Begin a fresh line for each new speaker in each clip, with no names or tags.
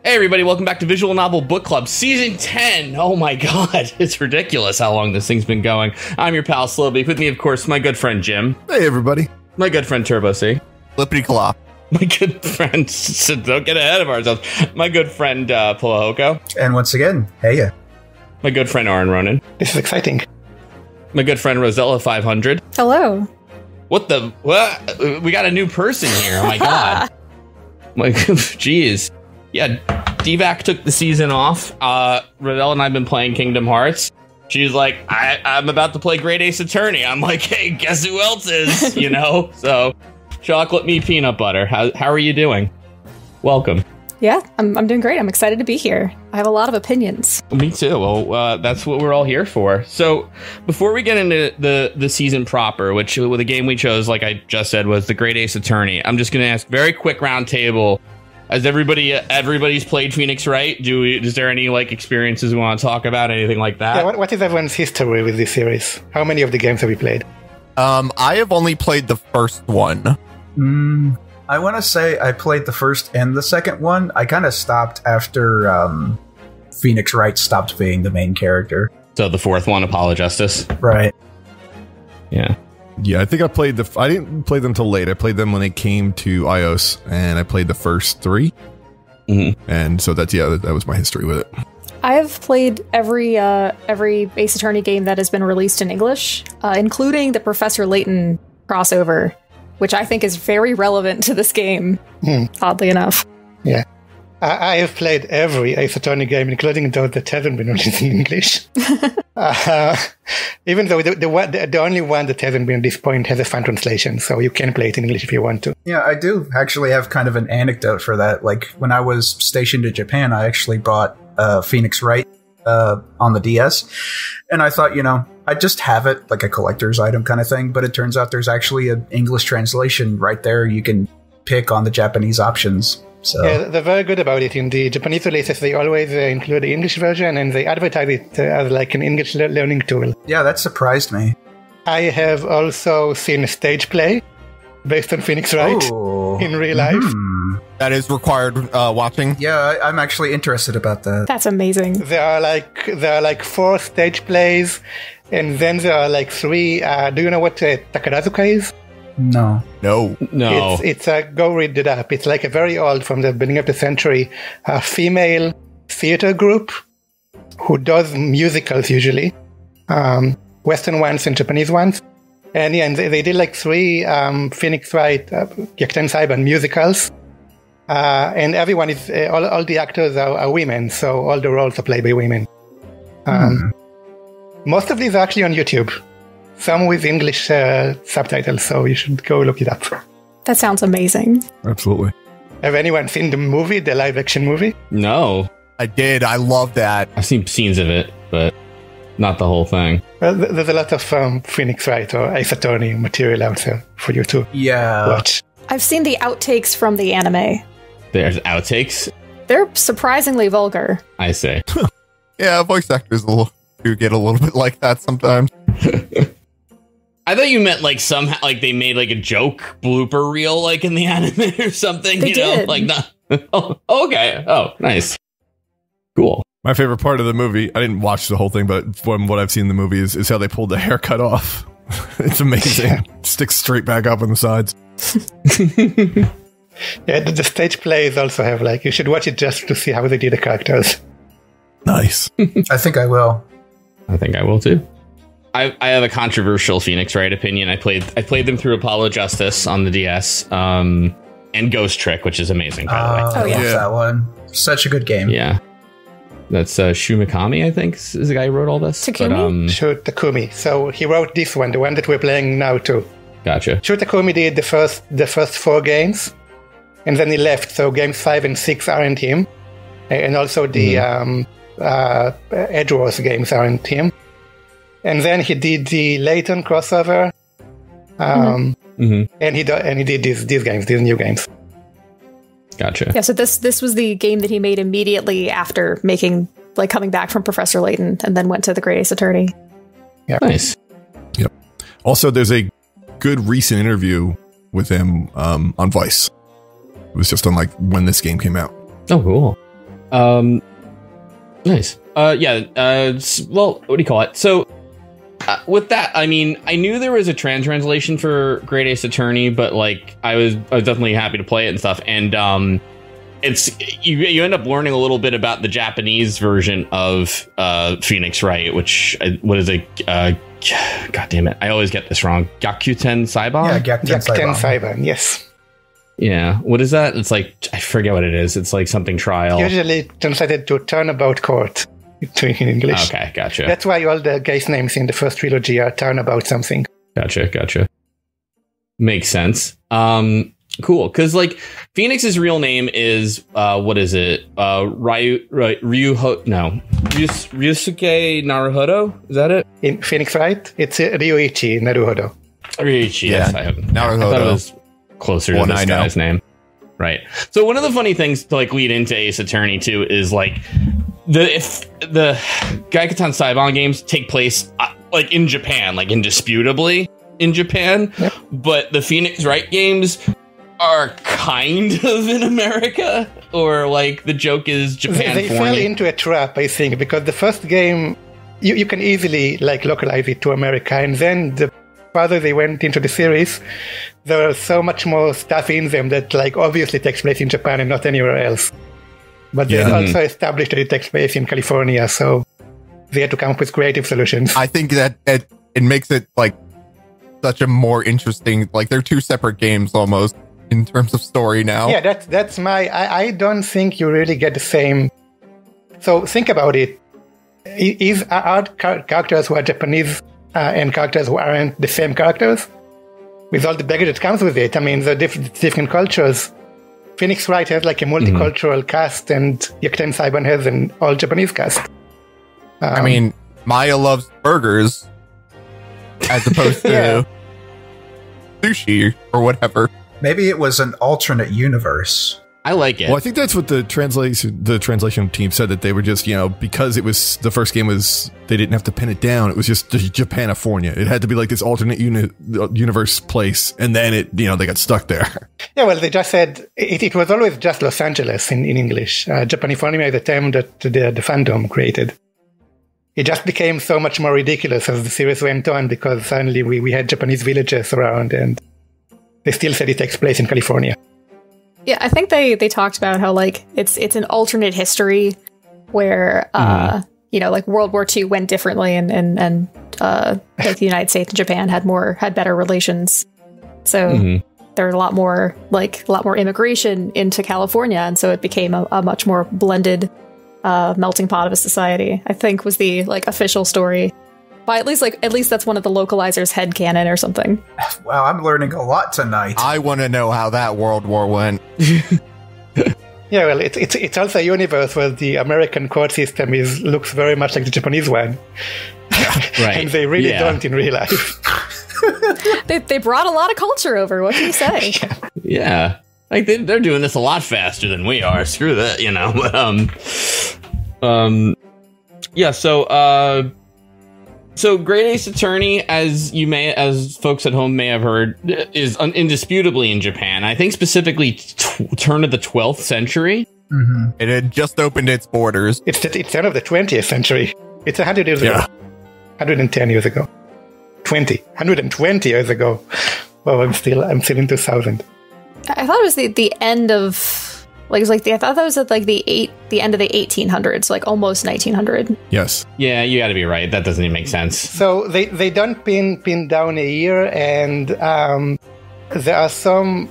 Hey everybody, welcome back to Visual Novel Book Club, Season 10. Oh my god, it's ridiculous how long this thing's been going. I'm your pal slowbeef. With me, of course, my good friend Jim.
Hey everybody.
My good friend TurboC.
Flippity claw.
My good friend, so don't get ahead of ourselves. My good friend pullahoko.
And once again, hey ya.
My good friend orenronen.
This is exciting.
My good friend Rosella 500.
Hello.
What? We got a new person here. Oh my god. My jeez. Yeah, DVAC took the season off. Rosella and I have been playing Kingdom Hearts. She's like, I'm about to play Great Ace Attorney. I'm like, hey, guess who else is? You know? So, chocolate me peanut butter. How are you doing? Welcome.
Yeah, I'm doing great. I'm excited to be here. I have a lot of opinions.
Me too. Well, that's what we're all here for. So, before we get into the season proper, which the game we chose, like I just said, was the Great Ace Attorney, I'm just going to ask very quick round table. Has everybody's played Phoenix Wright? Is there any like experiences we want to talk about? Anything like that?
Yeah, what is everyone's history with this series? How many of the games have you played?
I have only played the first one.
I want to say I played the first and the second one. I kind of stopped after Phoenix Wright stopped being the main character.
So the fourth one, Apollo Justice.
Right.
Yeah.
Yeah, I think I played I didn't play them till late. I played them when they came to iOS, and I played the first three. Mm-hmm. And so that was my history with it.
I have played every Ace Attorney game that has been released in English, including the Professor Layton crossover, which I think is very relevant to this game, oddly enough.
Yeah. I have played every Ace Attorney game, including those that haven't been released in English. Even though the only one that hasn't been at this point has a fan translation, so you can play it in English if you want to.
Yeah, I do actually have kind of an anecdote for that. Like, when I was stationed in Japan, I actually bought Phoenix Wright on the DS, and I thought, I'd just have it like a collector's item kind of thing, but it turns out there's actually an English translation right there you can pick on the Japanese options. So.
Yeah, they're very good about it. In the Japanese releases, they always include the English version, and they advertise it as like an English learning tool.
Yeah, that surprised me.
I have also seen a stage play based on Phoenix Wright in real life.
That is required watching.
Yeah, I'm actually interested about that.
That's amazing.
There are like 4 stage plays, and then there are like 3. Do you know what Takarazuka is?
No.
It's go read it up. It's like a very old, from the beginning of the century, female theater group who does musicals usually, Western ones and Japanese ones. And yeah, and they did like 3 Phoenix Wright, Gyakuten Saiban musicals. And everyone is, all the actors are women, so all the roles are played by women. Most of these are actually on YouTube. Some with English subtitles, so you should go look it up.
That sounds amazing.
Absolutely.
Have anyone seen the movie, the live-action movie?
No.
I did. I love that.
I've seen scenes of it, but not the whole thing.
Well, there's a lot of Phoenix Wright or Ace Attorney material out there for you to watch.
I've seen the outtakes from the anime.
There's outtakes?
They're surprisingly vulgar.
I say.
Yeah, voice actors do get a little bit like that sometimes.
I thought you meant like somehow like they made like a joke blooper reel like in the anime or something.
They did.
Like not. Oh, okay. Oh, nice. Cool.
My favorite part of the movie, I didn't watch the whole thing, but from what I've seen in the movie is how they pulled the haircut off. It's amazing. Sticks straight back up on the sides.
Yeah, the stage plays also have you should watch it just to see how they did the characters.
Nice.
I think I will.
I think I will too. I have a controversial Phoenix Wright opinion. I played them through Apollo Justice on the DS, and Ghost Trick, which is amazing, by the way.
I love that one. Such a good game.
Yeah. That's Shu Mikami, I think, is the guy who wrote all this.
Takumi?
Shu Takumi. So he wrote this one, the one that we're playing now too.
Gotcha.
Shu Takumi did the first 4 games, and then he left. So games 5 and 6 aren't him, and also the Edge Wars games aren't him. And then he did the Layton crossover, and he did these games, these new games.
Gotcha.
Yeah, so this was the game that he made immediately after coming back from Professor Layton, and then went to the Great Ace Attorney.
Yeah.
Nice.
Yep. Also, there's a good recent interview with him on Vice. It was just on when this game came out.
Oh, cool. Nice. Well, what do you call it? So, with that, I mean, I knew there was a translation for Great Ace Attorney, but like, I was definitely happy to play it and stuff. And it's you end up learning a little bit about the Japanese version of Phoenix Wright, which what is it? God damn it, I always get this wrong. Gyakuten Saiban.
Yeah,
Gyakuten Saiban. Yes.
Yeah. What is that? It's like, I forget what it is. It's like something trial.
Usually translated to Turnabout Court in English.
Okay, gotcha.
That's why all the case names in the first trilogy are Turnabout something.
Gotcha. Makes sense. Cool. Because like Phoenix's real name is what is it? Ryusuke Naruhodo? Is that it?
In Phoenix Wright, it's Ryuichi Naruhodo.
Ryuichi, yes.
Naruhodo.
I thought it was closer to this guy's name. Right. So one of the funny things to like lead into Ace Attorney too is like if the Gyakuten Saiban games take place like in Japan, like indisputably in Japan, yep. But the Phoenix Wright games are kind of in America, or like the joke is Japan.
They fell into a trap, I think, because the first game you can easily like localize it to America, and then the further they went into the series, there was so much more stuff in them that like obviously takes place in Japan and not anywhere else. But they also established that it takes place in California, so they had to come up with creative solutions.
I think that it makes it like such a more interesting, like they're two separate games almost in terms of story now.
Yeah, that's my... I don't think you really get the same... So think about it. Are characters who are Japanese and characters who aren't the same characters? With all the baggage that comes with it. I mean, the different cultures. Phoenix Wright has like a multicultural cast, and Gyakuten Saiban has an all-Japanese cast.
I mean, Maya loves burgers as opposed to sushi or whatever.
Maybe it was an alternate universe.
I like it.
Well, I think that's what the translation team said, that they were just, because it was the first game was, they didn't have to pin it down. It was just Japanifornia. It had to be like this alternate universe place. And then they got stuck there. Yeah,
well, they just said it was always just Los Angeles in English. Japanifornia is the term that the fandom created. It just became so much more ridiculous as the series went on, because suddenly we had Japanese villages around, and they still said it takes place in California.
Yeah, I think they talked about how like it's an alternate history where like World War II went differently, and like the United States and Japan had better relations. So there were a lot more immigration into California, and so it became a much more blended melting pot of a society, I think was the like official story. But at least that's one of the localizers' headcanon or something.
Wow, I'm learning a lot tonight.
I want to know how that World War went.
Yeah, well, it's also a universe where the American court system looks very much like the Japanese one.
Right.
And they really don't in real life.
They brought a lot of culture over, what can you say?
Yeah. Like they're doing this a lot faster than we are. Screw that, But yeah, so Great Ace Attorney, as folks at home may have heard, is indisputably in Japan. I think specifically turn of the 12th century.
Mm-hmm. It had just opened its borders.
It's turn of the 20th century. It's 100 years ago. 110 years ago. 120 years ago. Well, I'm still in 2000.
I thought it was the end of... I thought that was at like the end of the 1800s, like almost 1900.
Yes.
Yeah, you got to be right. That doesn't even make sense.
So they don't pin down a year, and there are some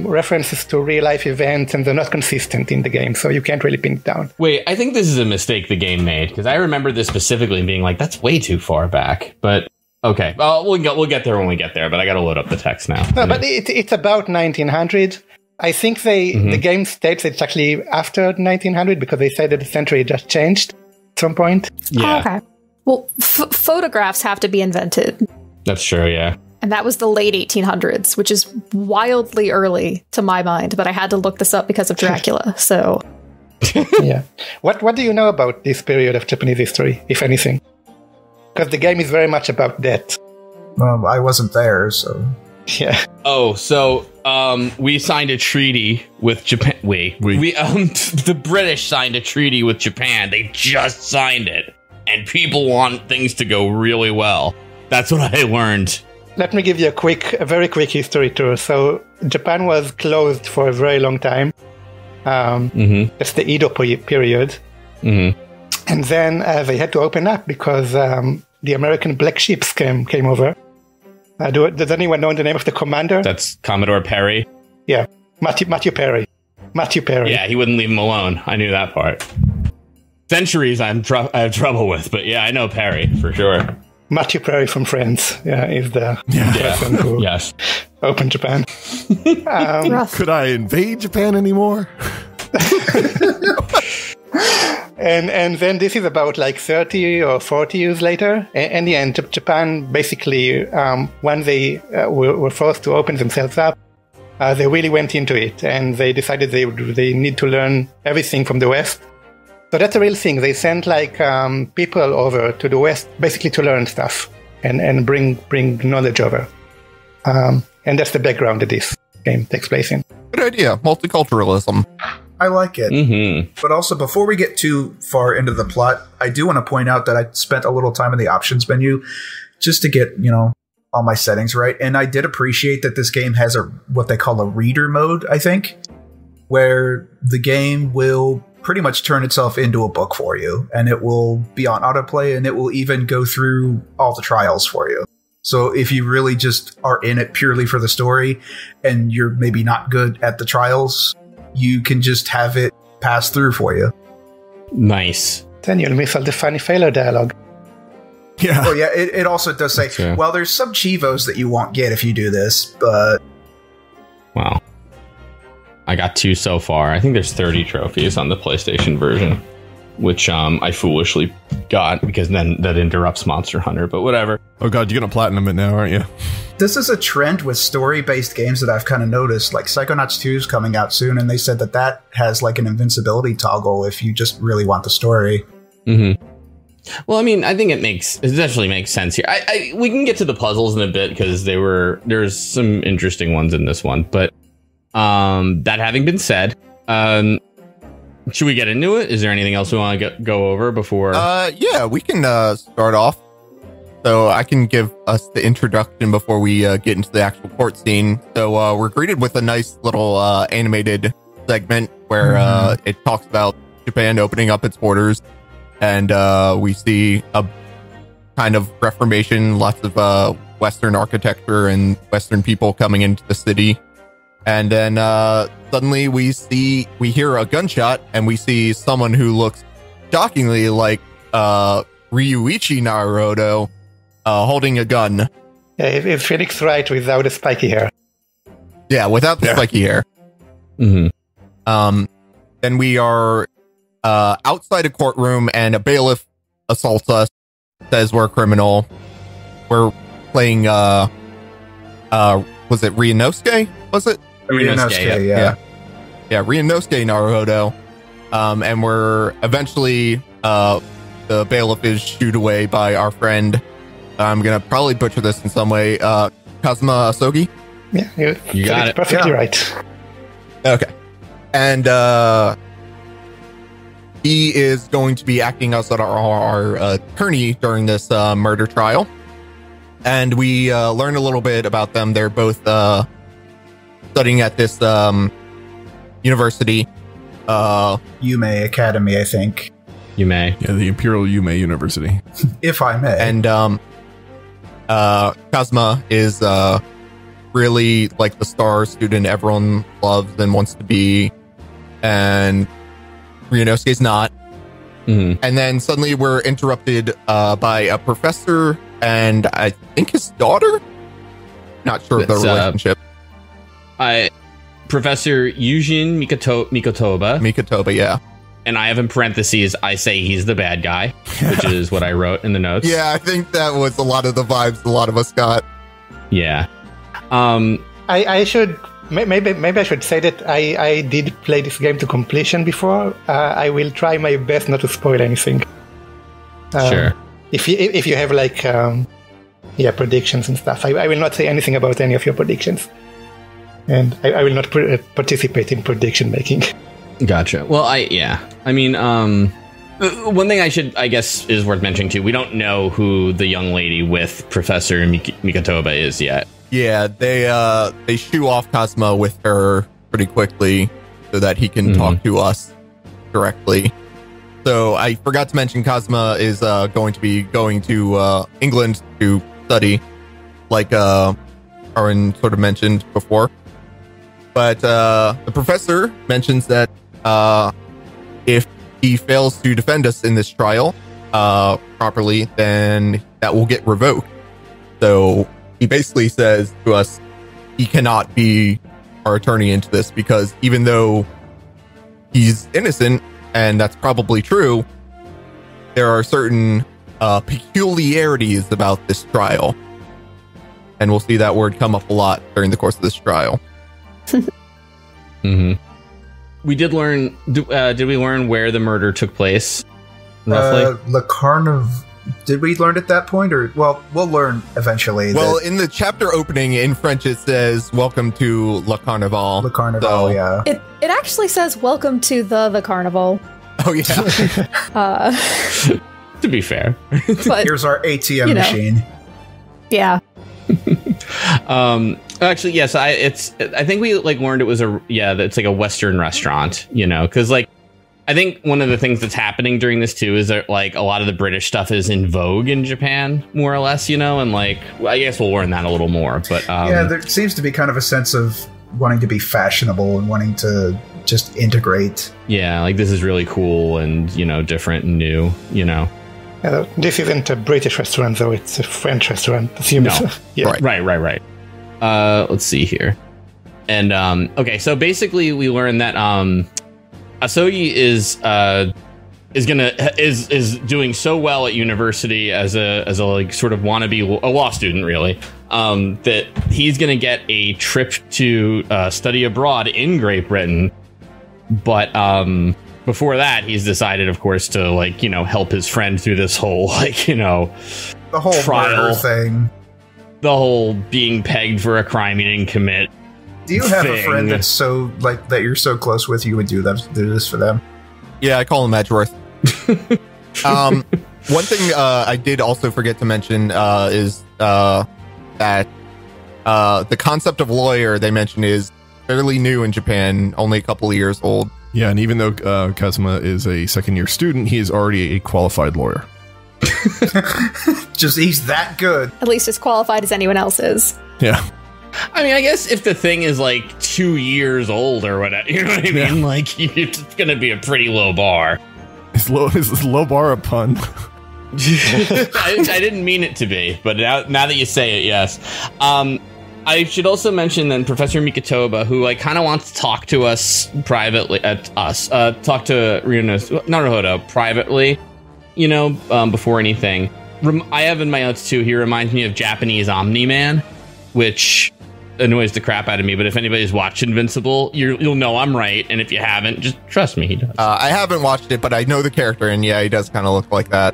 references to real life events, and they're not consistent in the game, so you can't really pin it down.
Wait, I think this is a mistake the game made, because I remember this specifically being like, that's way too far back. But okay, well, we'll get there when we get there. But I got to load up the text now.
No, but it's about 1900. I think the game states it's actually after 1900, because they said that the century just changed at some point.
Yeah.
Oh, okay. Well, photographs have to be invented.
That's true, yeah.
And that was the late 1800s, which is wildly early to my mind, but I had to look this up because of Dracula, so...
Yeah. What do you know about this period of Japanese history, if anything? Because the game is very much about that.
Well, I wasn't there, so...
Yeah.
Oh, so... we signed a treaty with Japan. We the British signed a treaty with Japan. They just signed it, and people want things to go really well. That's what I learned.
Let me give you a very quick history tour. So Japan was closed for a very long time. It's the Edo period. And then they had to open up because the American Black Ships came over. Does anyone know the name of the commander?
That's Commodore Perry.
Yeah, Matthew Perry. Matthew Perry.
Yeah, he wouldn't leave him alone. I knew that part. Centuries I have trouble with, but yeah, I know Perry for sure.
Matthew Perry from Friends, is the person who opened Japan.
Could I invade Japan anymore?
And then this is about like 30 or 40 years later. In the end, Japan basically, when they were forced to open themselves up, they really went into it, and they decided they need to learn everything from the West. So that's a real thing. They sent like people over to the West basically to learn stuff and bring knowledge over. And that's the background that this game takes place in.
Good idea. Multiculturalism.
I like it. But also, before we get too far into the plot, I do want to point out that I spent a little time in the options menu just to get, all my settings right. And I did appreciate that this game has what they call a reader mode, I think, where the game will pretty much turn itself into a book for you, and it will be on autoplay, and it will even go through all the trials for you. So if you really just are in it purely for the story and you're maybe not good at the trials, you can just have it pass through for you.
Nice.
Then you'll miss all the funny failure dialogue.
Yeah.
Oh, yeah. It also does say, well, there's some Chivos that you won't get if you do this, but...
Wow. I got 2 so far. I think there's 30 trophies on the PlayStation version, which I foolishly got because then that interrupts Monster Hunter, but whatever.
Oh, God, you're going to platinum it now, aren't you?
This is a trend with story-based games that I've kind of noticed. Like Psychonauts 2 is coming out soon, and they said that has like an invincibility toggle if you just really want the story.
Well, I mean, I think it essentially makes sense here. We can get to the puzzles in a bit because there's some interesting ones in this one. But that having been said, should we get into it? Is there anything else we want to go over before?
Yeah, we can start off. So I can give us the introduction before we get into the actual court scene. So we're greeted with a nice little animated segment where it talks about Japan opening up its borders. And we see a kind of reformation, lots of Western architecture and Western people coming into the city. And then suddenly we hear a gunshot, and we see someone who looks shockingly like Ryuichi Naruto holding a gun.
Yeah, it's Phoenix Wright without the spiky hair.
Yeah, without the spiky hair. Then we are outside a courtroom, and a bailiff assaults us, says we're a criminal. We're playing was it Ryunosuke? Was it?
Ryunosuke, yeah.
Yeah, Ryunosuke Naruto. And we're eventually the bailiff is shooed away by our friend. I'm gonna probably butcher this in some way. Cosmo Asogi?
Yeah,
you got it.
Perfectly right.
Okay. And he is going to be acting as our attorney during this murder trial. And we learn a little bit about them. They're both studying at this university.
Yume Academy, I think.
Yume.
Yeah, the Imperial Yume University.
If I may.
And Cosmo is really like the star student everyone loves and wants to be. And Ryunosuke's not. And then suddenly we're interrupted by a professor and I think his daughter? Not sure of the relationship.
Professor Yujin Mikotoba,
yeah.
And I have in parentheses, I say he's the bad guy, which is what I wrote in the notes.
Yeah, I think that was a lot of the vibes a lot of us got.
Yeah.
I should... Maybe I should say that I did play this game to completion before. I will try my best not to spoil anything.
Sure.
If you have like predictions and stuff, I will not say anything about any of your predictions. And I will not participate in prediction making.
Gotcha. Well, I mean, one thing I guess is worth mentioning too. We don't know who the young lady with Professor Mikatoba is yet.
Yeah, they shoo off Cosmo with her pretty quickly so that he can talk to us directly. So I forgot to mention Cosmo is going to be going to England to study, like Aaron sort of mentioned before. But the professor mentions that if he fails to defend us in this trial properly, then that will get revoked. So he basically says to us he cannot be our attorney into this because even though he's innocent, and that's probably true, there are certain peculiarities about this trial. And we'll see that word come up a lot during the course of this trial.
We did learn. Did we learn where the murder took place? Roughly,
Le Carniv. Did we learn at that point, or we'll learn eventually?
Well, in the chapter opening in French, it says "Welcome to Le Carnival."
Le Carnival, yeah.
It actually says "Welcome to the Carnival."
Oh yeah.
To be fair,
but,
here's our ATM machine.
Yeah.
Actually, yes. I think we learned it was it's like a Western restaurant, because I think one of the things that's happening during this too is that a lot of the British stuff is in vogue in Japan, more or less, and I guess we'll learn that a little more. But
there seems to be kind of a sense of wanting to be fashionable and wanting to just integrate.
Yeah, this is really cool and different and new.
This isn't a British restaurant, though. It's a French restaurant.
No.
Yeah.
Right. Let's see here. And okay, so basically we learned that Asogi is doing so well at university as a sort of wannabe law student, really, that he's gonna get a trip to study abroad in Great Britain, but before that, he's decided, of course, to help his friend through this whole
the whole
trial
thing,
the whole being pegged for a crime he didn't commit.
Do you have a friend that's so that you're so close with you would do this for them?
Yeah, I call him Edgeworth. One thing I did also forget to mention is that the concept of lawyer they mentioned is fairly new in Japan, only a couple of years old.
Yeah, and even though Kazuma is a second-year student, he is already a qualified lawyer.
Just he's that good.
At least as qualified as anyone else is.
Yeah.
I mean, I guess if the thing is 2 years old or whatever, you know what I mean? It's going to be a pretty low bar.
Is low bar a pun?
I didn't mean it to be, but now that you say it, yes. I should also mention then Professor Mikatoba, who kind of wants to talk to us privately, talk to Naruhodo privately, before anything. I have in my notes too, he reminds me of Japanese Omni-Man, which annoys the crap out of me, but if anybody's watched Invincible, you'll know I'm right, and if you haven't, just trust me, he does.
I haven't watched it, but I know the character, and yeah, he does kind of look like that.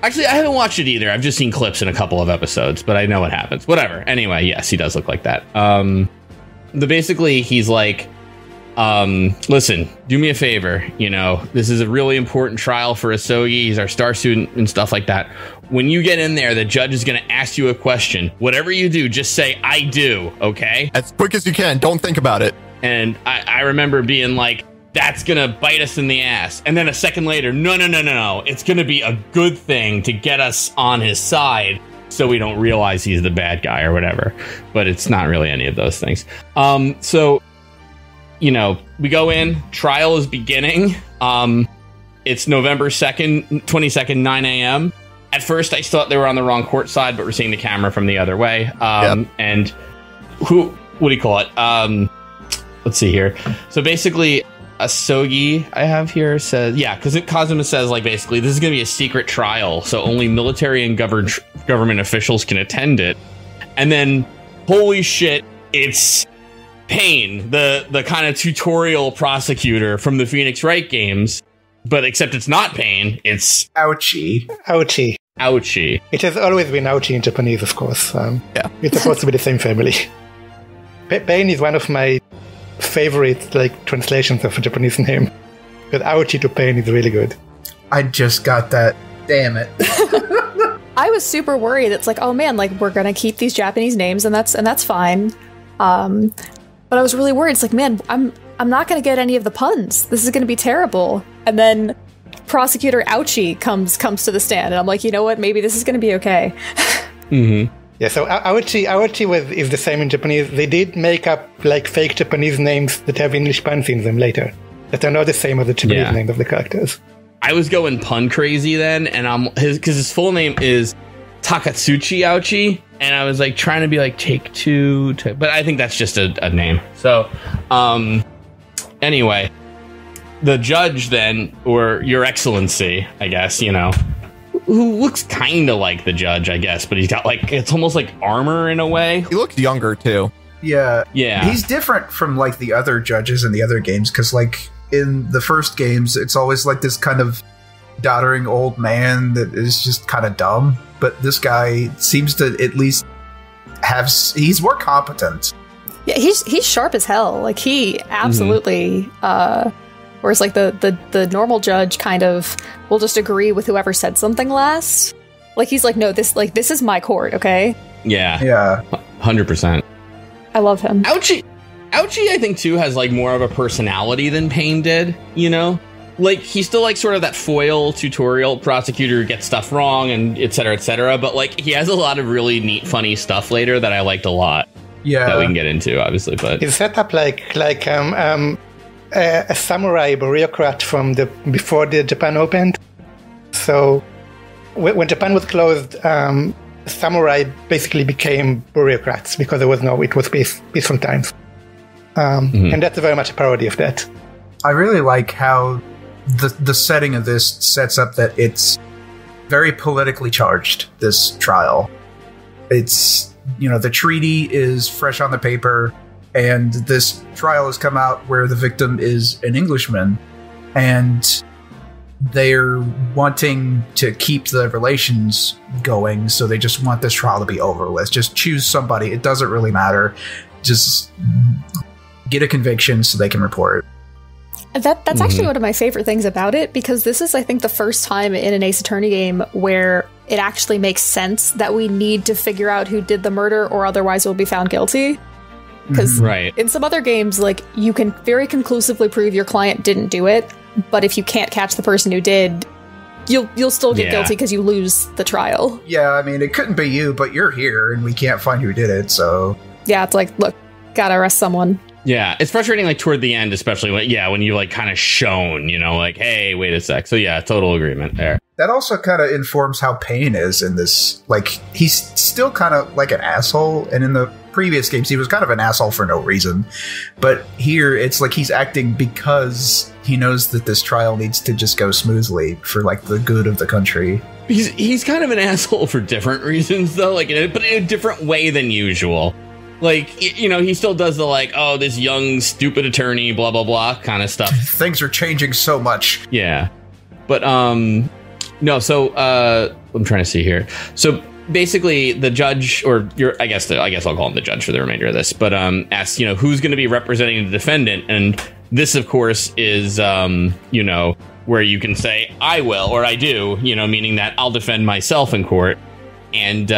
Actually, I haven't watched it either. I've just seen clips in a couple of episodes, but I know what happens. Whatever. Anyway, yes, he does look like that. Basically, he's like, listen, do me a favor. This is a really important trial for Asogi. He's our star student and stuff like that. When you get in there, the judge is going to ask you a question. Whatever you do, just say, I do, okay?
As quick as you can. Don't think about it.
And I remember being like, that's going to bite us in the ass. And then a second later, no. It's going to be a good thing to get us on his side so we don't realize he's the bad guy or whatever. But it's not really any of those things. So, we go in, trial is beginning. It's November 2nd, 22nd, 9 a.m. At first, I thought they were on the wrong court side, but we're seeing the camera from the other way. And what do you call it? Let's see here. So basically, Asogi, I have here, says, because Kazuma says, basically, this is going to be a secret trial, so only military and government officials can attend it. And then, holy shit, it's Payne, the kind of tutorial prosecutor from the Phoenix Wright games, but except it's not Payne, it's...
Ouchie.
It has always been Ouchie in Japanese, of course. It's supposed to be the same family. Pain is one of my favorite like translations of a Japanese name. Because Ouchie to Pain is really good.
I just got that. Damn it.
I was super worried. It's like, oh man, like we're gonna keep these Japanese names, and that's fine. But I was really worried. It's like, man, I'm not gonna get any of the puns. This is gonna be terrible. And then Prosecutor Ouchie comes to the stand, and I'm like, you know what? Maybe this is gonna be okay.
Mm-hmm.
Yeah. So Ouchie is the same in Japanese. They did make up like fake Japanese names that have English puns in them later, that are not the same as the Japanese names of the characters.
I was going pun crazy then, and because his full name is Takatsuchi Ouchie, and I was like trying to be like take two, but I think that's just a name. So, anyway, the judge then, or Your Excellency, I guess, you know, who looks kind of like the judge, I guess, but he's got like, it's almost like armor in a way.
He looks younger too.
Yeah.
Yeah.
He's different from like the other judges in the other games, because like in the first games, it's always like this kind of doddering old man that is just kind of dumb. But this guy seems to at least he's more competent.
Yeah, he's sharp as hell. Like he absolutely. Whereas like the normal judge kind of will just agree with whoever said something last. Like he's like, no, this is my court, okay?
Yeah.
Yeah.
100%.
I love him.
Ouchie, I think, too, has, like, more of a personality than Payne did, you know? Like, he's still, like, sort of that foil tutorial prosecutor who gets stuff wrong and et cetera, but, like, he has a lot of really neat, funny stuff later that I liked a lot.
Yeah.
That we can get into, obviously, but...
He's set up like a samurai bureaucrat from before the Japan opened. So, when Japan was closed, samurai basically became bureaucrats because it was peaceful times. And that's very much a parody of that.
I really like how the setting of this sets up that it's very politically charged, this trial. It's, you know, the treaty is fresh on the paper, and this trial has come out where the victim is an Englishman, and they're wanting to keep the relations going, so they just want this trial to be over with. Just choose somebody. It doesn't really matter. Just get a conviction so they can report.
That's actually one of my favorite things about it, because this is, I think, the first time in an Ace Attorney game where it actually makes sense that we need to figure out who did the murder, or otherwise we'll be found guilty. Because in some other games, like, you can very conclusively prove your client didn't do it, but if you can't catch the person who did, you'll still get guilty because you lose the trial.
Yeah, I mean, it couldn't be you, but you're here, and we can't find who did it, so...
Yeah, it's like, look, gotta arrest someone.
Yeah, it's frustrating, like, toward the end, especially when you, like, kind of shown, you know, like, hey, wait a sec. So, yeah, total agreement there.
That also kind of informs how Payne is in this. Like, he's still kind of like an asshole, and in the previous games, he was kind of an asshole for no reason. But here, it's like he's acting because he knows that this trial needs to just go smoothly for, like, the good of the country.
He's kind of an asshole for different reasons, though, like, but in a different way than usual. Like, you know, he still does the, like, oh, this young, stupid attorney, blah, blah, blah kind of stuff.
Things are changing so much.
Yeah. But, no, so, I'm trying to see here. So, basically, the judge, or I guess I'll call him the judge for the remainder of this, but, asks, you know, who's going to be representing the defendant? And this, of course, is, you know, where you can say, I will, or I do, you know, meaning that I'll defend myself in court. And,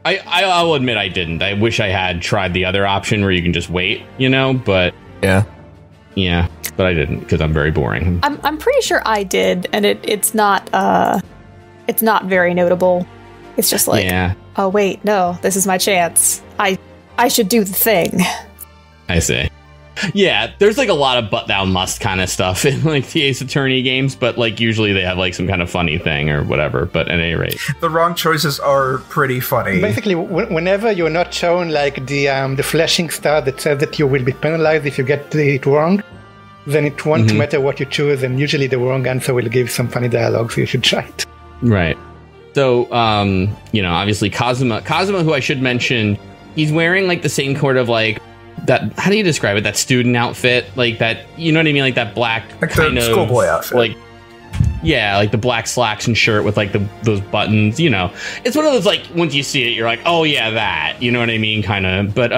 I'll admit I didn't. I wish I had tried the other option where you can just wait, you know, but... Yeah, but I didn't, because I'm very boring.
I'm pretty sure I did, and it's not very notable. It's just like, oh wait, no, this is my chance. I should do the thing. I
see. Yeah, there's like a lot of but thou must kind of stuff in like the Ace Attorney games, but like usually they have like some kind of funny thing or whatever, but at any rate.
The wrong choices are pretty funny.
Basically, whenever you're not shown like the flashing star that says that you will be penalized if you get it wrong, then it won't matter what you choose, and usually the wrong answer will give some funny dialogue, so you should try it.
Right. So, you know, obviously Cosmo, who I should mention, he's wearing like the same sort of like that, how do you describe it? That student outfit, like that, you know what I mean? Like that black
like
kind
the
of
schoolboy outfit.
Like, yeah, like the black slacks and shirt with like those buttons, you know. It's one of those like, once you see it, you're like, oh yeah, that, you know what I mean? Kind of. But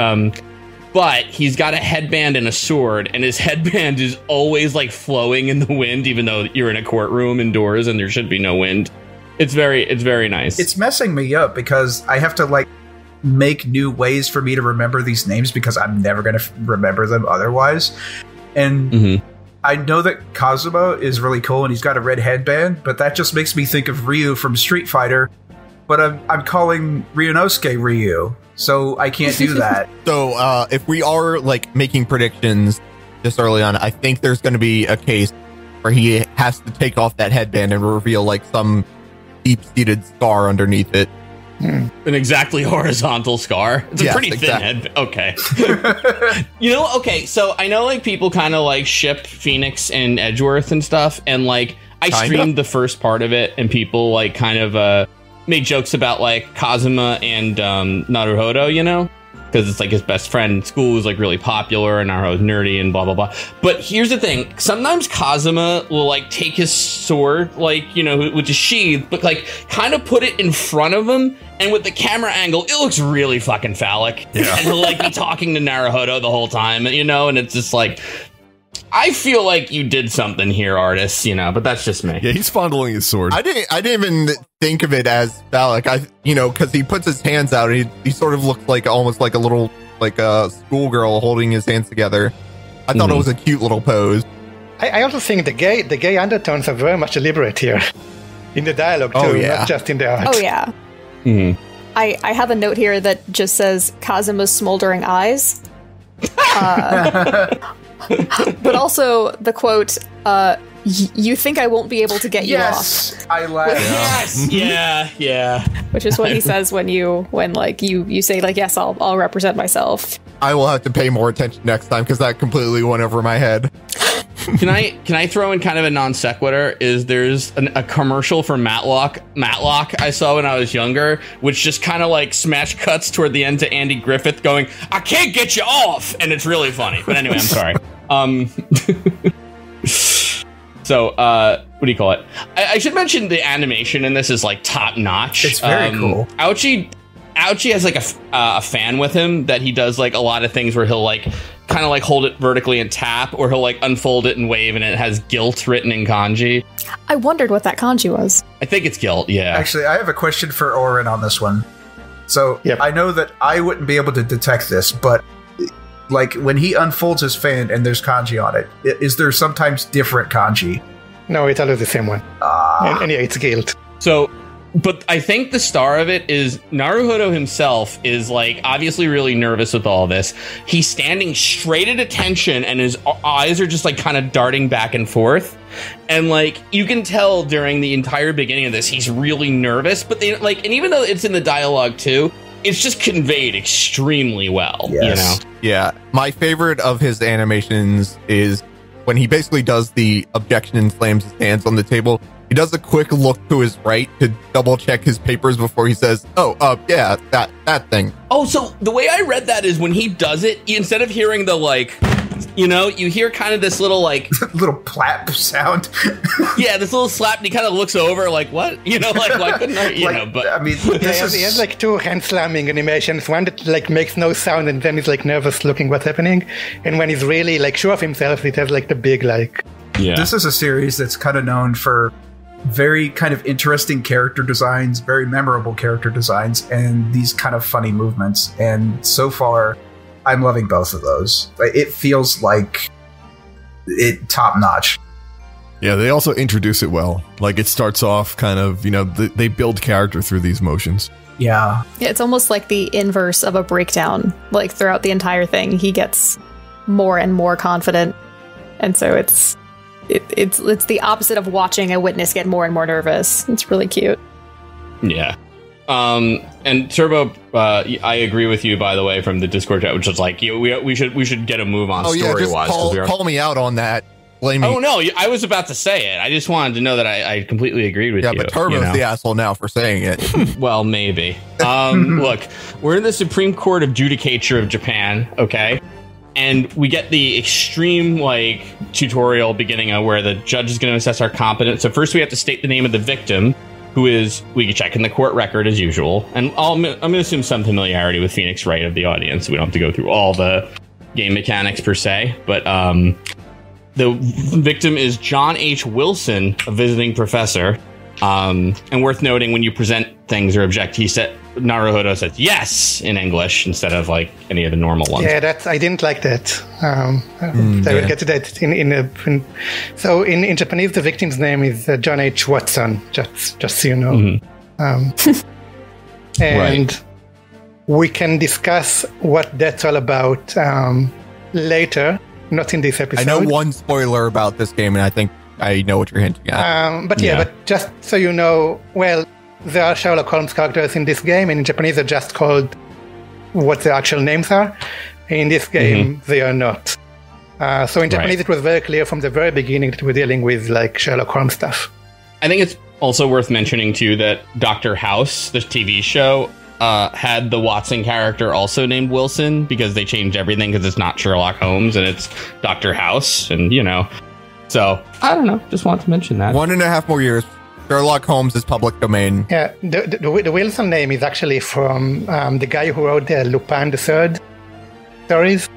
but he's got a headband and a sword, and his headband is always like flowing in the wind, even though you're in a courtroom indoors and there should be no wind. It's very nice.
It's messing me up because I have to like make new ways for me to remember these names because I'm never going to remember them otherwise. And I know that Cosmo is really cool and he's got a red headband, but that just makes me think of Ryu from Street Fighter. But I'm calling Ryunosuke Ryu, so I can't do that.
So if we are like making predictions just early on, I think there's going to be a case where he has to take off that headband and reveal like some deep-seated scar underneath it.
An exactly horizontal scar. It's a pretty thin head. Okay. Okay, so I know like people kind of like ship Phoenix and Edgeworth and stuff, and like I streamed the first part of it, and people like kind of made jokes about like Kazuma and Naruhodo, you know, because it's like his best friend in school who's like really popular and Naruhodo's nerdy and blah blah blah. But here's the thing: sometimes Kazuma will like take his sword, like, you know, which is sheathed, but like kind of put it in front of him, and with the camera angle, it looks really fucking phallic. Yeah. And he'll like be talking to Naruhodo the whole time, you know, and it's just like, I feel like you did something here, artists, you know, but that's just me.
Yeah, he's fondling his sword.
I didn't even think of it as phallic. Because he puts his hands out, and he sort of looks like almost like a little, like a schoolgirl holding his hands together. I thought it was a cute little pose. I
also think the gay undertones are very much deliberate here in the dialogue too, not just in the art.
Oh yeah. I have a note here that just says Kazuma's smoldering eyes. But also the quote, you think I won't be able to get you off.
Yes, I laughed.
Yes. Yeah.
Which is what he says when you say like, yes, I'll represent myself.
I will have to pay more attention next time because that completely went over my head.
Can I throw in kind of a non sequitur? There's a commercial for Matlock I saw when I was younger, which just kind of like smash cuts toward the end to Andy Griffith going, "I can't get you off," and it's really funny. But anyway, I'm sorry. So what do you call it? I should mention the animation in this is like top notch.
It's very cool.
Ouchie has like a fan with him that he does like a lot of things where he'll like kind of like hold it vertically and tap, or he'll like unfold it and wave, and it has guilt written in kanji.
I wondered what that kanji was.
I think it's guilt. Yeah.
Actually, I have a question for Oren on this one. So I know that I wouldn't be able to detect this, but like when he unfolds his fan and there's kanji on it, is there sometimes different kanji?
No, it's always the same one. And yeah, it's guilt.
So, but I think the star of it is Naruhodo himself is like obviously really nervous with all this. He's standing straight at attention and his eyes are just like kind of darting back and forth. And like you can tell during the entire beginning of this, he's really nervous, but they like, and even though it's in the dialogue too, it's just conveyed extremely well, you know?
Yeah. My favorite of his animations is when he basically does the objection and slams his hands on the table. He does a quick look to his right to double check his papers before he says, yeah, that thing.
Oh, so the way I read that is when he does it, instead of hearing the like, you know, you hear kind of this little like
little plap sound.
Yeah, this little slap, and he kind of looks over like, what? You know, like why couldn't I, you know, but
I mean,
he has like two hand slamming animations, one that like makes no sound and then he's like nervous looking what's happening. And when he's really like sure of himself, it has like the big like.
Yeah.
This is a series that's kind of known for very kind of interesting character designs, very memorable character designs, and these kind of funny movements. And so far, I'm loving both of those. It feels like it top notch.
Yeah, they also introduce it well. Like it starts off kind of, you know, they build character through these motions.
Yeah.
It's almost like the inverse of a breakdown. Like throughout the entire thing, he gets more and more confident. And so it's the opposite of watching a witness get more and more nervous. It's really cute.
Yeah. And Turbo, I agree with you, by the way, from the Discord chat, which is like, we should get a move on story-wise.
Call me out on that. Blame me.
Oh, no, I was about to say it. I just wanted to know that I completely agreed with you.
Yeah, but Turbo's the asshole now for saying it.
Well, maybe. Look, we're in the Supreme Court of Judicature of Japan, okay? And we get the extreme, like, tutorial beginning of where the judge is going to assess our competence. So first we have to state the name of the victim, who is, we can check in the court record as usual. And I'm going to assume some familiarity with Phoenix Wright of the audience. We don't have to go through all the game mechanics per se, but the victim is John H. Wilson, a visiting professor. And worth noting, when you present things or object, Naruhodo says yes in English instead of like any of the normal ones.
Yeah, I didn't like that. I will get to that so in Japanese, the victim's name is John H. Watson, just so you know. And we can discuss what that's all about later, not in this episode.
I know one spoiler about this game, and I think I know what you're hinting at.
But just so you know, well, there are Sherlock Holmes characters in this game, and in Japanese they're just called what the actual names are. In this game, they are not. So in Japanese, it was very clear from the very beginning that we're dealing with like Sherlock Holmes stuff.
I think it's also worth mentioning, too, that Dr. House, the TV show, had the Watson character also named Wilson, because they changed everything because it's not Sherlock Holmes and it's Dr. House, and, you know. So, I don't know. Just wanted to mention that. 1.5 more years.
Sherlock Holmes is public domain.
Yeah, the Wilson name is actually from the guy who wrote the Lupin III stories.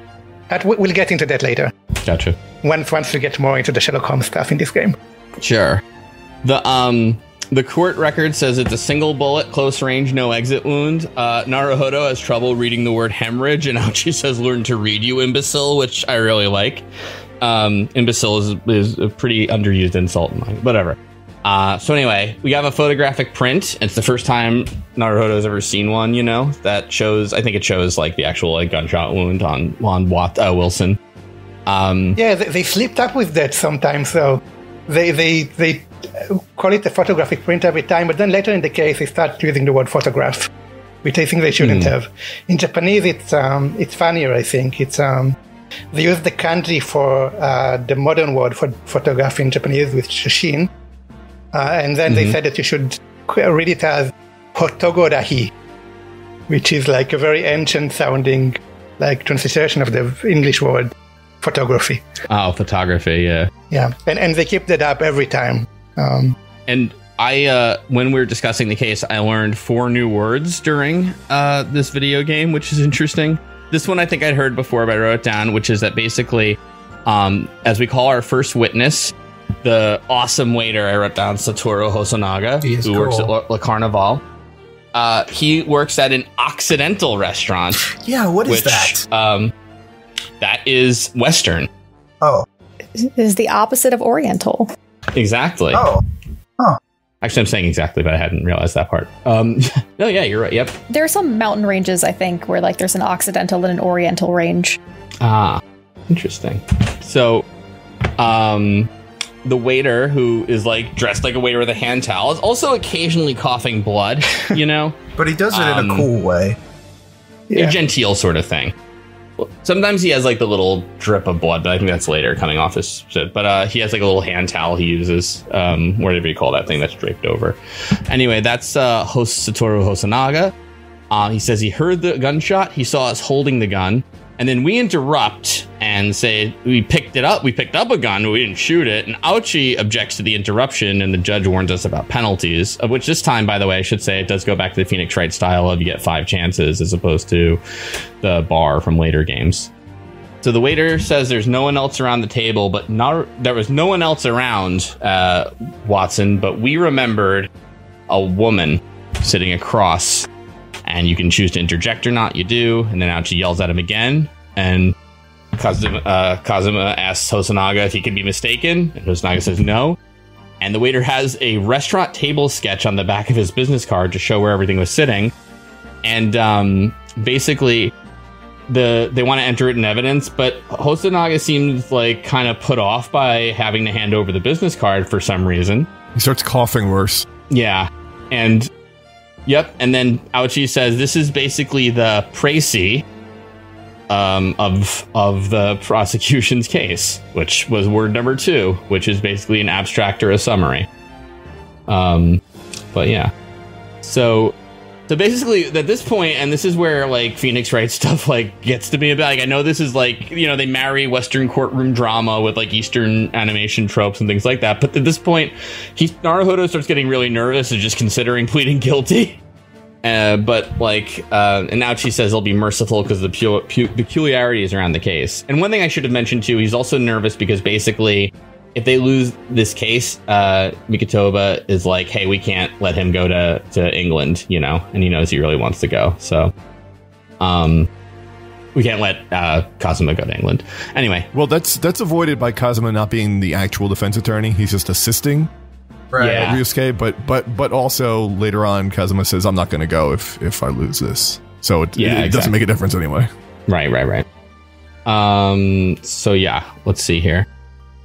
We'll get into that later.
Gotcha.
Once we get more into the Sherlock Holmes stuff in this game.
Sure. The court record says it's a single bullet, close range, no exit wound. Naruhodo has trouble reading the word hemorrhage, and Ouchie says, "Learn to read, you imbecile," which I really like. Imbecile is a pretty underused insult in mine. Whatever. So anyway, we have a photographic print. It's the first time Naruhodo's ever seen one, you know, that shows, I think it shows like the actual like gunshot wound on Wilson.
Yeah, they slipped up with that sometimes, though. They call it a photographic print every time, but then later in the case they start using the word photograph, which I think they shouldn't have. In Japanese, it's funnier, I think. It's they use the kanji for the modern word for photograph in Japanese with shushin. And then they said that you should read it as hotogorahi, which is like a very ancient sounding like transliteration of the English word photography.
Oh, photography, yeah.
Yeah, and they keep that up every time.
And I, when we were discussing the case, I learned 4 new words during this video game, which is interesting. This one I think I'd heard before, but I wrote it down, which is that basically, as we call our first witness, the awesome waiter, I wrote down Satoru Hosonaga, who works at Le Carnival. He works at an Occidental restaurant.
Yeah, what is that?
That is Western.
Oh.
It is the opposite of Oriental.
Exactly.
Oh. Huh.
Actually, I'm saying exactly, but I hadn't realized that part. No, yeah, you're right. Yep.
There are some mountain ranges, I think, where like there's an Occidental and an Oriental range.
Ah, interesting. So, the waiter, who is like dressed like a waiter with a hand towel, is also occasionally coughing blood, you know?
But he does it in a cool way.
A genteel sort of thing. Sometimes he has like the little drip of blood, but I think that's later coming off his shit. But he has like a little hand towel he uses, whatever you call that thing that's draped over. Anyway, that's host Satoru Hosonaga. He says he heard the gunshot. He saw us holding the gun. And then we interrupt and say, we picked up a gun, but we didn't shoot it. And Ouchie objects to the interruption, and the judge warns us about penalties, of which this time, by the way, I should say, it does go back to the Phoenix Wright style of you get 5 chances as opposed to the bar from later games. So the waiter says there's no one else around the table, but there was no one else around, Watson, but we remembered a woman sitting across. And you can choose to interject or not. You do. And then Ouchie yells at him again. And Kazuma asks Hosonaga if he can be mistaken. And Hosonaga says no. And the waiter has a restaurant table sketch on the back of his business card to show where everything was sitting. And basically, they want to enter it in evidence. But Hosonaga seems like kind of put off by having to hand over the business card for some reason.
He starts coughing worse.
Yeah. And... Yep, and then Ouchie says this is basically the précis of the prosecution's case, which was word number 2, which is basically an abstract or a summary. But yeah, so basically at this point, and this is where like Phoenix Wright stuff like gets to me about. Like, I know this is like, you know, they marry Western courtroom drama with like Eastern animation tropes and things like that. But at this point, Naruhodo starts getting really nervous and just considering pleading guilty. But like, and now she says he'll be merciful because of the peculiarities around the case. And one thing I should have mentioned too, he's also nervous because basically, if they lose this case, Mikotoba is like, hey, we can't let him go to England, you know, and he knows he really wants to go. So, we can't let Cosmo go to England. Anyway.
Well, that's avoided by Cosmo not being the actual defense attorney. He's just assisting.
Right.
Yeah.
Ryusuke, but also later on, Cosmo says, I'm not going to go if I lose this. So it doesn't make a difference anyway.
Right. So yeah, let's see here.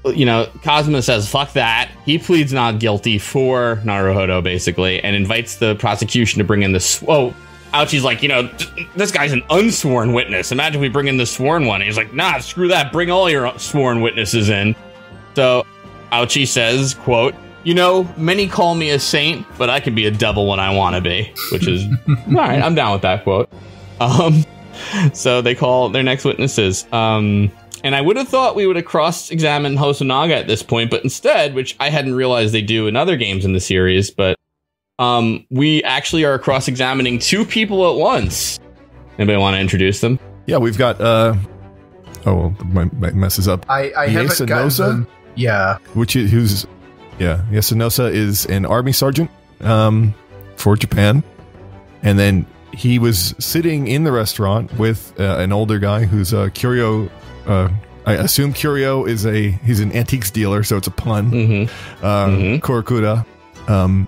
You know, Cosmo says, fuck that. He pleads not guilty for Naruhodo, basically, and invites the prosecution to bring in the... Ouchie's like, you know, this guy's an unsworn witness. Imagine if we bring in the sworn one. And he's like, nah, screw that. Bring all your sworn witnesses in. So Ouchie says, quote, you know, many call me a saint, but I can be a devil when I want to be, which is, all right, I'm down with that quote. So they call their next witnesses. And I would have thought we would have cross-examined Hosonaga at this point, but instead, which I hadn't realized they do in other games in the series, but we actually are cross-examining two people at once. Anybody want to introduce them?
Yeah, we've got, my messes up.
I haven't gotten them. Yeah.
Yasunosa is an army sergeant for Japan. And then he was sitting in the restaurant with an older guy who's Curio. I assume Curio he's an antiques dealer, so it's a pun. Korakuda.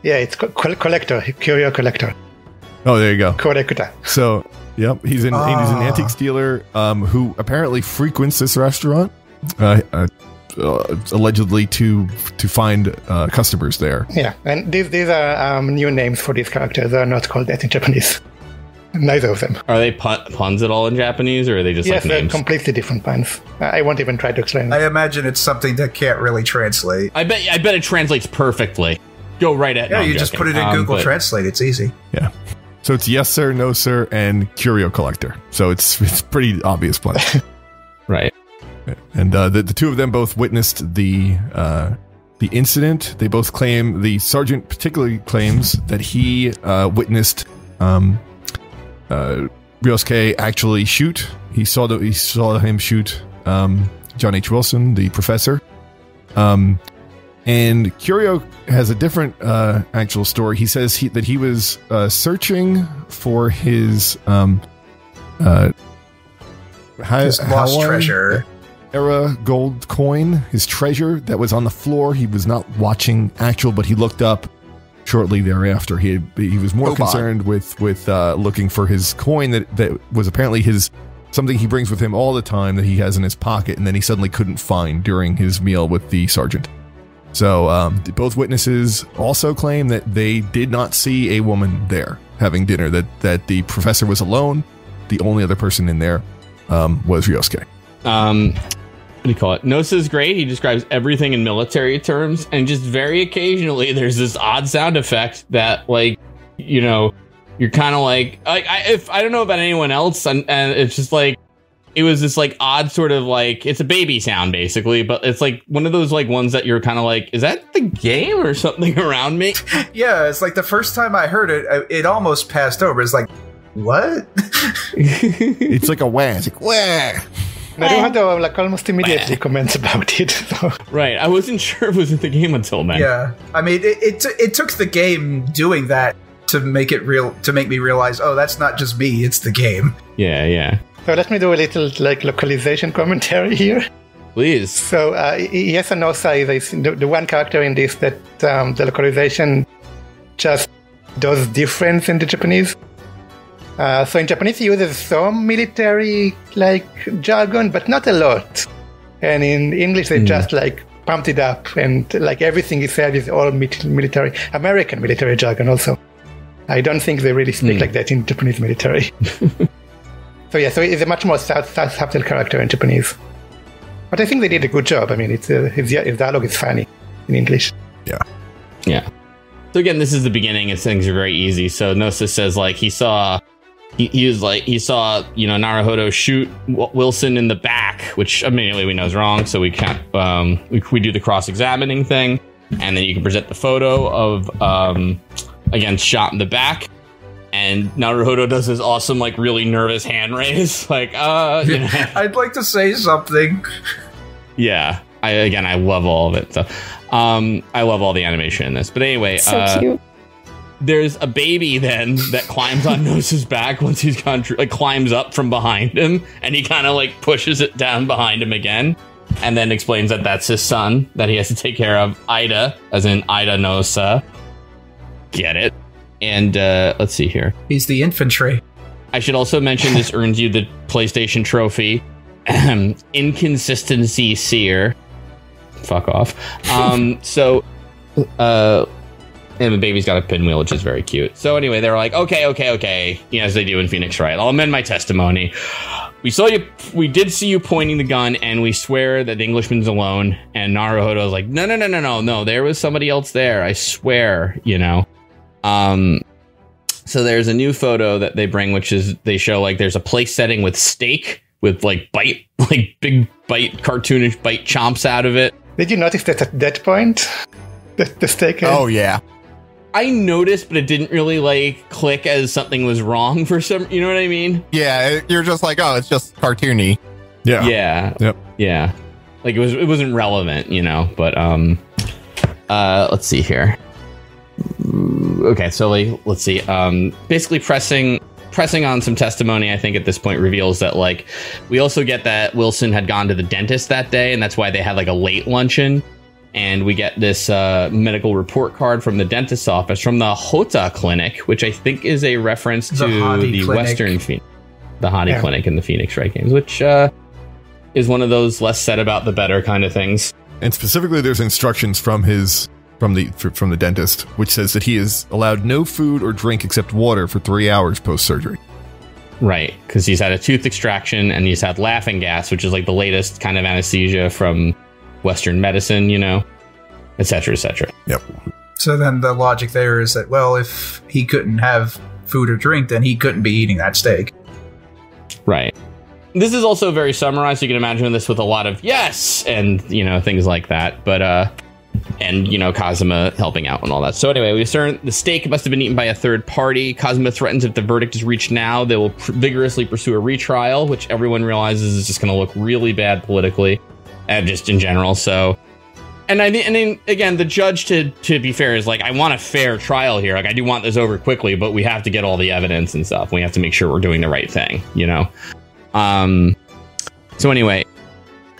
It's collector, Curio collector.
Oh, there you go.
Korakuda.
So, yep, he's an antiques dealer who apparently frequents this restaurant, allegedly to find customers there.
Yeah, and these are new names for these characters. They are not called that in Japanese. Neither of them.
Are they puns at all in Japanese, or are they just like names?
Yes, they're completely different puns. I won't even try to explain.
I imagine it's something that can't really translate.
I bet it translates perfectly. Go right at.
Yeah, you just put it in Google Translate. It's easy.
Yeah. So it's yes sir, no sir, and Curio collector. So it's pretty obvious play.
Right.
And the two of them both witnessed the incident. They both claim, the sergeant particularly claims that he witnessed Ryosuke actually shoot. He saw him shoot John H. Wilson, the professor. And Curio has a different actual story. He says that he was searching for his
lost treasure.
Era gold coin, his treasure that was on the floor. He was not watching actual, but he looked up shortly thereafter. He was more concerned with looking for his coin that was apparently something he brings with him all the time that he has in his pocket, and then he suddenly couldn't find during his meal with the sergeant. So both witnesses also claim that they did not see a woman there having dinner, that the professor was alone. The only other person in there was Ryosuke.
What do you call it? Nosa's great. He describes everything in military terms, and just very occasionally there's this odd sound effect that, like, you know, you're kind of like I don't know about anyone else, and it's just like, it was this like odd sort of like, it's a baby sound basically, but it's like one of those like ones that you're kind of like, is that the game or something around me?
Yeah, it's like the first time I heard it, it almost passed over. It's like, what?
It's like a wah. It's like wah.
Naruhodo like almost immediately comments about it. So.
Right, I wasn't sure it was in the game until then.
Yeah, I mean, it took the game doing that to make it real, to make me realize, oh, that's not just me, it's the game.
Yeah.
So let me do a little like localization commentary here.
Please.
So Yasunosa is the one character in this that the localization just does different in the Japanese. So in Japanese, he uses some military like jargon, but not a lot. And in English, they just like pumped it up, and like everything he said is all military, American military jargon. Also, I don't think they really speak like that in Japanese military. So he's a much more subtle character in Japanese. But I think they did a good job. I mean, his dialogue is funny in English.
Yeah. So again, this is the beginning, and things are very easy. So Nosa says like he saw, you know, Naruhodo shoot Wilson in the back, which immediately we know is wrong. So we can't we do the cross-examining thing, and then you can present the photo of again shot in the back. And Naruhodo does this awesome, like, really nervous hand raise. Like,
I'd like to say something.
Yeah. I love all of it. So, I love all the animation in this. But anyway,
So cute.
There's a baby then that climbs on Nosa's back once he's gone, like, climbs up from behind him, and he kind of, like, pushes it down behind him again, and then explains that that's his son that he has to take care of. Ida, as in Ida Nosa. Get it? And let's see here.
He's the infantry.
I should also mention this earns you the PlayStation trophy. Inconsistency seer. Fuck off. And the baby's got a pinwheel, which is very cute. So anyway, they're like, okay, as they do in Phoenix Wright. I'll amend my testimony. We did see you pointing the gun, and we swear that the Englishman's alone. And Naruhodo was like, no, there was somebody else there. I swear, So there's a new photo that they bring, which is they show like there's a place setting with steak with like big bite, cartoonish bite chomps out of it.
Did you notice that at that point, the steak?
Oh yeah,
I noticed, but it didn't really like click as something was wrong for some. You know what I mean?
Yeah, you're just like, oh, it's just cartoony.
Yeah.
Yeah.
Yep.
Yeah. Like it wasn't relevant, But let's see here. Okay, so let's see. Basically pressing on some testimony, I think at this point reveals that like we also get that Wilson had gone to the dentist that day, and that's why they had like a late luncheon. And we get this medical report card from the dentist's office from the Hota Clinic, which I think is a reference to the Western the Hottie Clinic in the Phoenix Wright games, which is one of those less said about the better kind of things.
And specifically, there's instructions from the dentist, which says that he is allowed no food or drink except water for 3 hours post-surgery.
Right, because he's had a tooth extraction and he's had laughing gas, which is like the latest kind of anesthesia from Western medicine, et cetera, et cetera.
Yep.
So then the logic there is that, well, if he couldn't have food or drink, then he couldn't be eating that steak.
Right. This is also very summarized. So you can imagine this with a lot of yes and, things like that. But, and, Cosmo helping out and all that. So anyway, we discern the steak must have been eaten by a third party. Cosmo threatens if the verdict is reached now, they will vigorously pursue a retrial, which everyone realizes is just going to look really bad politically and just in general. So, and I mean, again, the judge, to be fair, is like, I want a fair trial here. Like, I do want this over quickly, but we have to get all the evidence and stuff. We have to make sure we're doing the right thing, So anyway,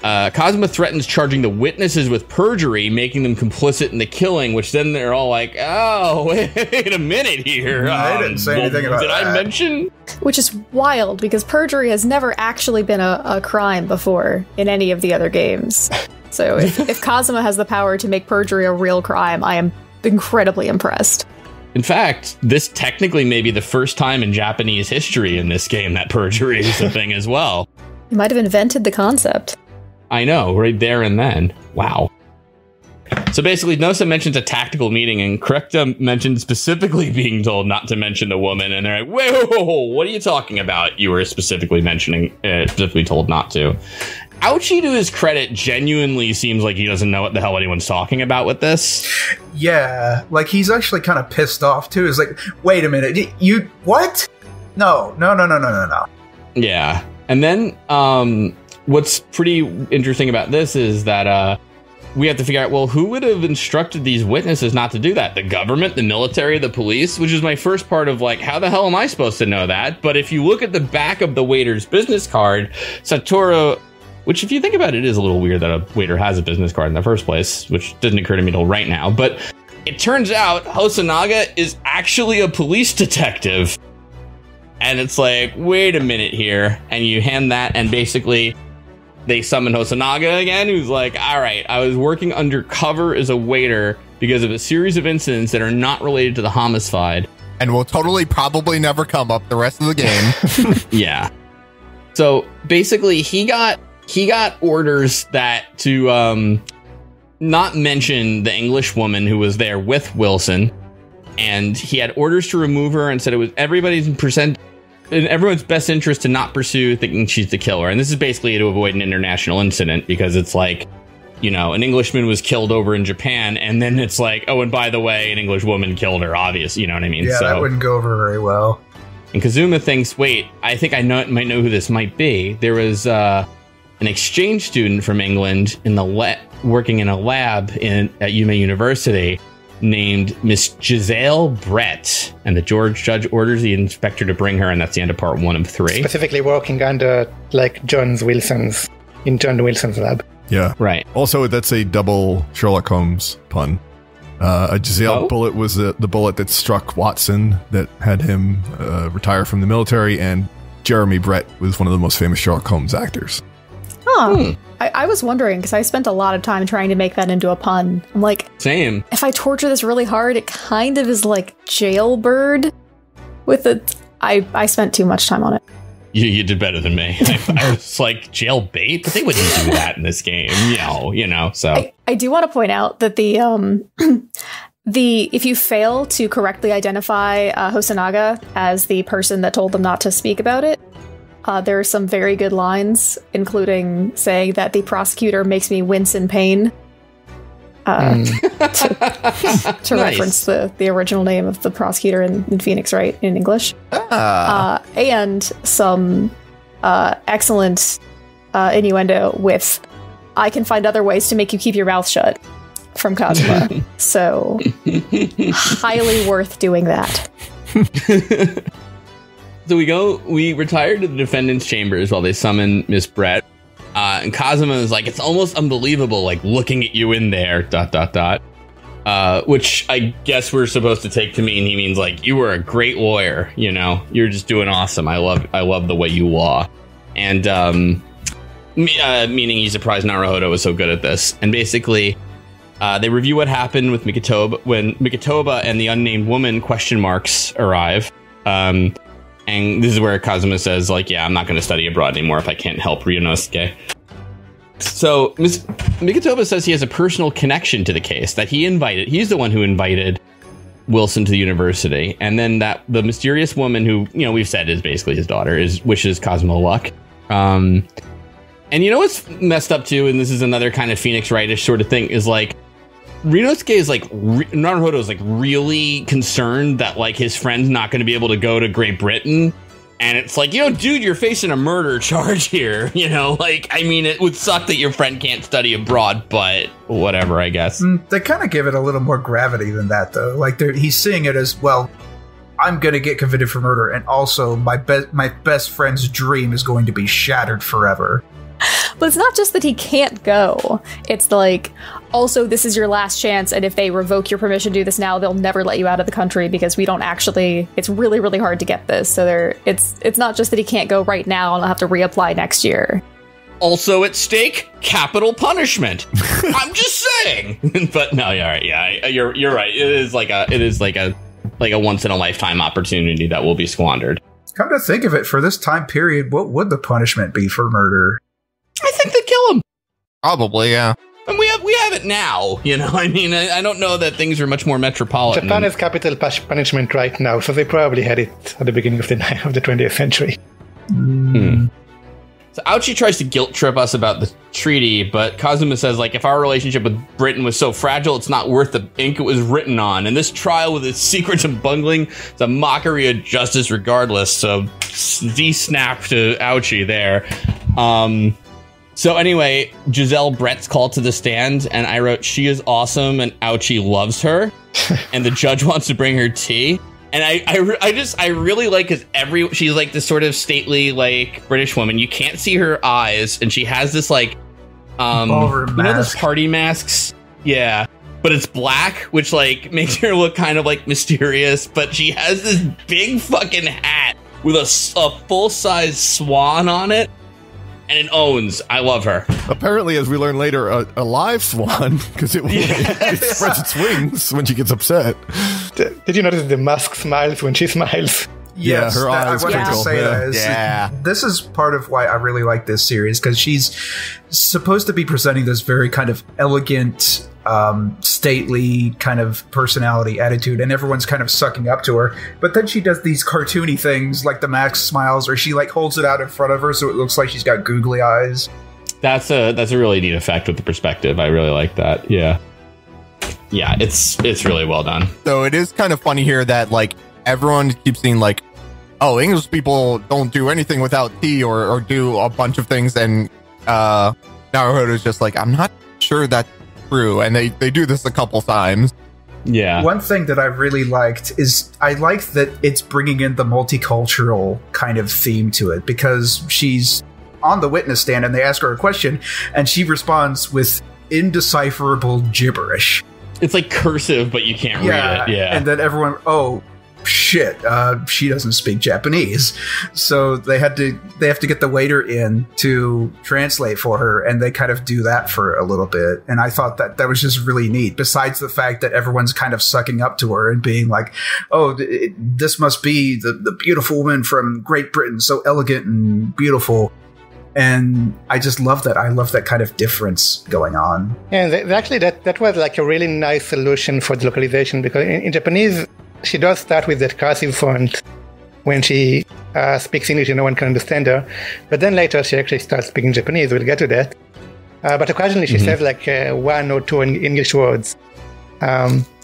Cosmo threatens charging the witnesses with perjury, making them complicit in the killing, which then they're all like, oh, wait a minute here.
I didn't say anything about that.
Did I mention?
Which is wild, because perjury has never actually been a crime before in any of the other games. So if Cosmo has the power to make perjury a real crime, I am incredibly impressed.
In fact, this technically may be the first time in Japanese history in this game that perjury is a thing as well.
You might have invented the concept.
I know, right there and then. Wow. So basically, Nosa mentions a tactical meeting, and Correcta mentioned specifically being told not to mention the woman, and they're like, whoa, what are you talking about? You were specifically told not to. Ouchie, to his credit, genuinely seems like he doesn't know what the hell anyone's talking about with this.
Yeah, like he's actually kind of pissed off too. It's like, wait a minute, you what? No.
Yeah, and then what's pretty interesting about this is that we have to figure out, well, who would have instructed these witnesses not to do that? The government, the military, the police, which is my first part of like, how the hell am I supposed to know that? But if you look at the back of the waiter's business card, Satoru, which if you think about it, is a little weird that a waiter has a business card in the first place, which didn't occur to me till right now. But it turns out Hosonaga is actually a police detective. And it's like, wait a minute here. And you hand that, and basically they summon Hosonaga again, who's like, all right, I was working undercover as a waiter because of a series of incidents that are not related to the homicide.
And will totally probably never come up the rest of the game.
Yeah. So basically he got orders that to not mention the English woman who was there with Wilson. And he had orders to remove her and said it was in everyone's best interest to not pursue thinking she's the killer. And this is basically to avoid an international incident, because it's like, an Englishman was killed over in Japan, and then it's like, oh, and by the way, an English woman killed her, obvious, you know what I mean?
Yeah,
so,
that wouldn't go over very well.
And Kazuma thinks, wait, I think I might know who this might be. There was an exchange student from England working in a lab at Yuma University named Miss Giselle Brett, and the judge orders the inspector to bring her, and that's the end of part 1 of 3.
Specifically working under John Wilson's lab.
Yeah.
Right.
Also, that's a double Sherlock Holmes pun. A Giselle bullet was the bullet that struck Watson that had him retire from the military, and Jeremy Brett was one of the most famous Sherlock Holmes actors.
Huh. I was wondering, because I spent a lot of time trying to make that into a pun. I'm like,
same.
If I torture this really hard, it kind of is like jailbird with it. I spent too much time on it.
You did better than me. I was like, jail bait? But they wouldn't do that in this game, you know, so.
I do want to point out that if you fail to correctly identify Hosonaga as the person that told them not to speak about it, there are some very good lines, including saying that the prosecutor makes me wince in pain. To reference the original name of the prosecutor in Phoenix Wright in English. And some excellent innuendo with, I can find other ways to make you keep your mouth shut, from Cosmo. So, highly worth doing that.
So we retire to the defendant's chambers while they summon Miss Brett. And Cosmo is like, it's almost unbelievable, like, looking at you in there, ... Which I guess we're supposed to take to mean he means, like, you were a great lawyer, you know? You're just doing awesome. I love the way you law. And, meaning he's surprised Naruhodo was so good at this. And basically, they review what happened with Mikitoba when Mikitoba and the unnamed woman arrive. And this is where Kazuma says, like, yeah, I'm not going to study abroad anymore if I can't help Ryunosuke. So Ms. Mikitoba says he has a personal connection to the case, that he's the one who invited Wilson to the university. And then that the mysterious woman who, you know, we've said is basically his daughter, wishes Cosmo luck. And you know what's messed up too, and this is another kind of Phoenix Wright-ish sort of thing, is like, Ryunosuke is like, Naruhodo is like really concerned that like his friend's not going to be able to go to Great Britain. And it's like, you know, dude, you're facing a murder charge here. You know, like, I mean, it would suck that your friend can't study abroad, but whatever, I guess.
They kind of give it a little more gravity than that, though. Like, he's seeing it as, well, I'm going to get convicted for murder. And also my best friend's dream is going to be shattered forever.
But it's not just that he can't go. It's like, also, this is your last chance, and if they revoke your permission to do this now, they'll never let you out of the country because we don't actually... It's really, really hard to get this. So it's not just that he can't go right now and I'll have to reapply next year.
Also at stake, capital punishment. I'm just saying. But no, you're right. It is like a once in a lifetime opportunity that will be squandered.
Come to think of it, for this time period, what would the punishment be for murder?
I think they'd kill him.
Probably, yeah.
And we have it now, you know. I mean, I don't know that things are much more metropolitan.
Japan has capital punishment right now, so they probably had it at the beginning of the 20th century.
So Aochi tries to guilt trip us about the treaty, but Kazuma says, like, if our relationship with Britain was so fragile, it's not worth the ink it was written on. And this trial with its secrets and bungling is a mockery of justice regardless. So D-snap to Aochi there. So anyway, Giselle Brett's called to the stand, and I wrote, she is awesome, and Aochi loves her, and the judge wants to bring her tea. And I really like, because she's like this sort of stately, like, British woman. You can't see her eyes, and she has this, like, you know those party masks? Yeah. But it's black, which, like, makes her look kind of, like, mysterious. But she has this big fucking hat with a full-size swan on it. And it owns. I love her.
Apparently, as we learn later, a live swan, because it spreads its wings when she gets upset.
Did you notice the mask smiles when she smiles?
Yes,
her eyes
I wanted to say
Yeah.
This is part of why I really like this series, because she's supposed to be presenting this very kind of elegant, stately kind of personality attitude, and everyone's kind of sucking up to her. But then she does these cartoony things, like the mask smiles, or she like holds it out in front of her so it looks like she's got googly eyes.
That's a really neat effect with the perspective. I really like that. Yeah, it's really well done.
So it is kind of funny here that like everyone keeps saying like, oh, English people don't do anything without tea or do a bunch of things. And Naruhodo's just like, I'm not sure that's true. And they do this a couple times.
Yeah.
One thing that I really liked is I like that it's bringing in the multicultural kind of theme to it, because she's on the witness stand and they ask her a question and she responds with indecipherable gibberish.
It's like cursive, but you can't read it. Yeah.
And then everyone, oh shit, she doesn't speak Japanese. So they have to get the waiter in to translate for her, and they kind of do that for a little bit. And I thought that was just really neat, besides the fact that everyone's kind of sucking up to her and being like, oh, this must be the beautiful woman from Great Britain, so elegant and beautiful. And I just love that. I love that kind of difference going on.
And actually, that was like a really nice solution for the localization, because in Japanese, she does start with that cursive font when she speaks English and no one can understand her. But then later she actually starts speaking Japanese. We'll get to that. But occasionally she says like one or two English words,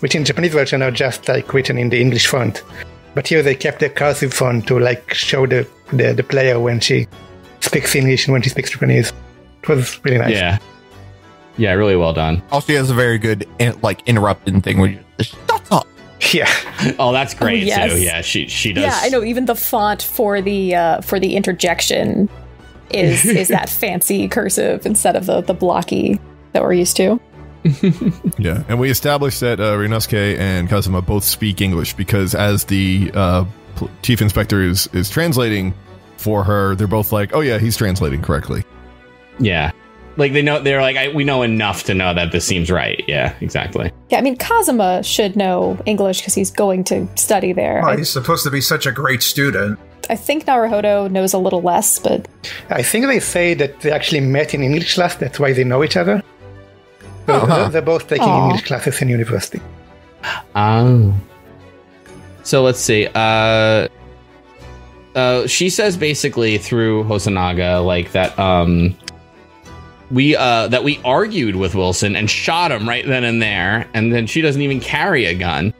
which in Japanese version are just like written in the English font. But here they kept the cursive font to like show the player when she speaks English and when she speaks Japanese. It was really nice.
Yeah. Yeah, really well done.
Also, she has a very good like interrupting thing where you just shut up.
Yeah.
Oh, that's great
yes.
too. Yeah, she does.
Yeah, I know. Even the font for the interjection is that fancy cursive instead of the blocky that we're used to.
Yeah, and we established that Ryunosuke and Kazuma both speak English, because as the chief inspector is translating for her, they're both like, oh yeah, he's translating correctly.
Yeah. Like they're like, we know enough to know that this seems right. Yeah, exactly.
Yeah, I mean, Kazuma should know English because he's going to study there.
Oh, he's supposed to be such a great student.
I think Naruhodo knows a little less, but
I think they say that they actually met in English class. That's why they know each other. So they're both taking English classes in university.
Oh. So let's see. She says basically through Hosonaga like that. We argued with Wilson and shot him right then and there, and then she doesn't even carry a gun.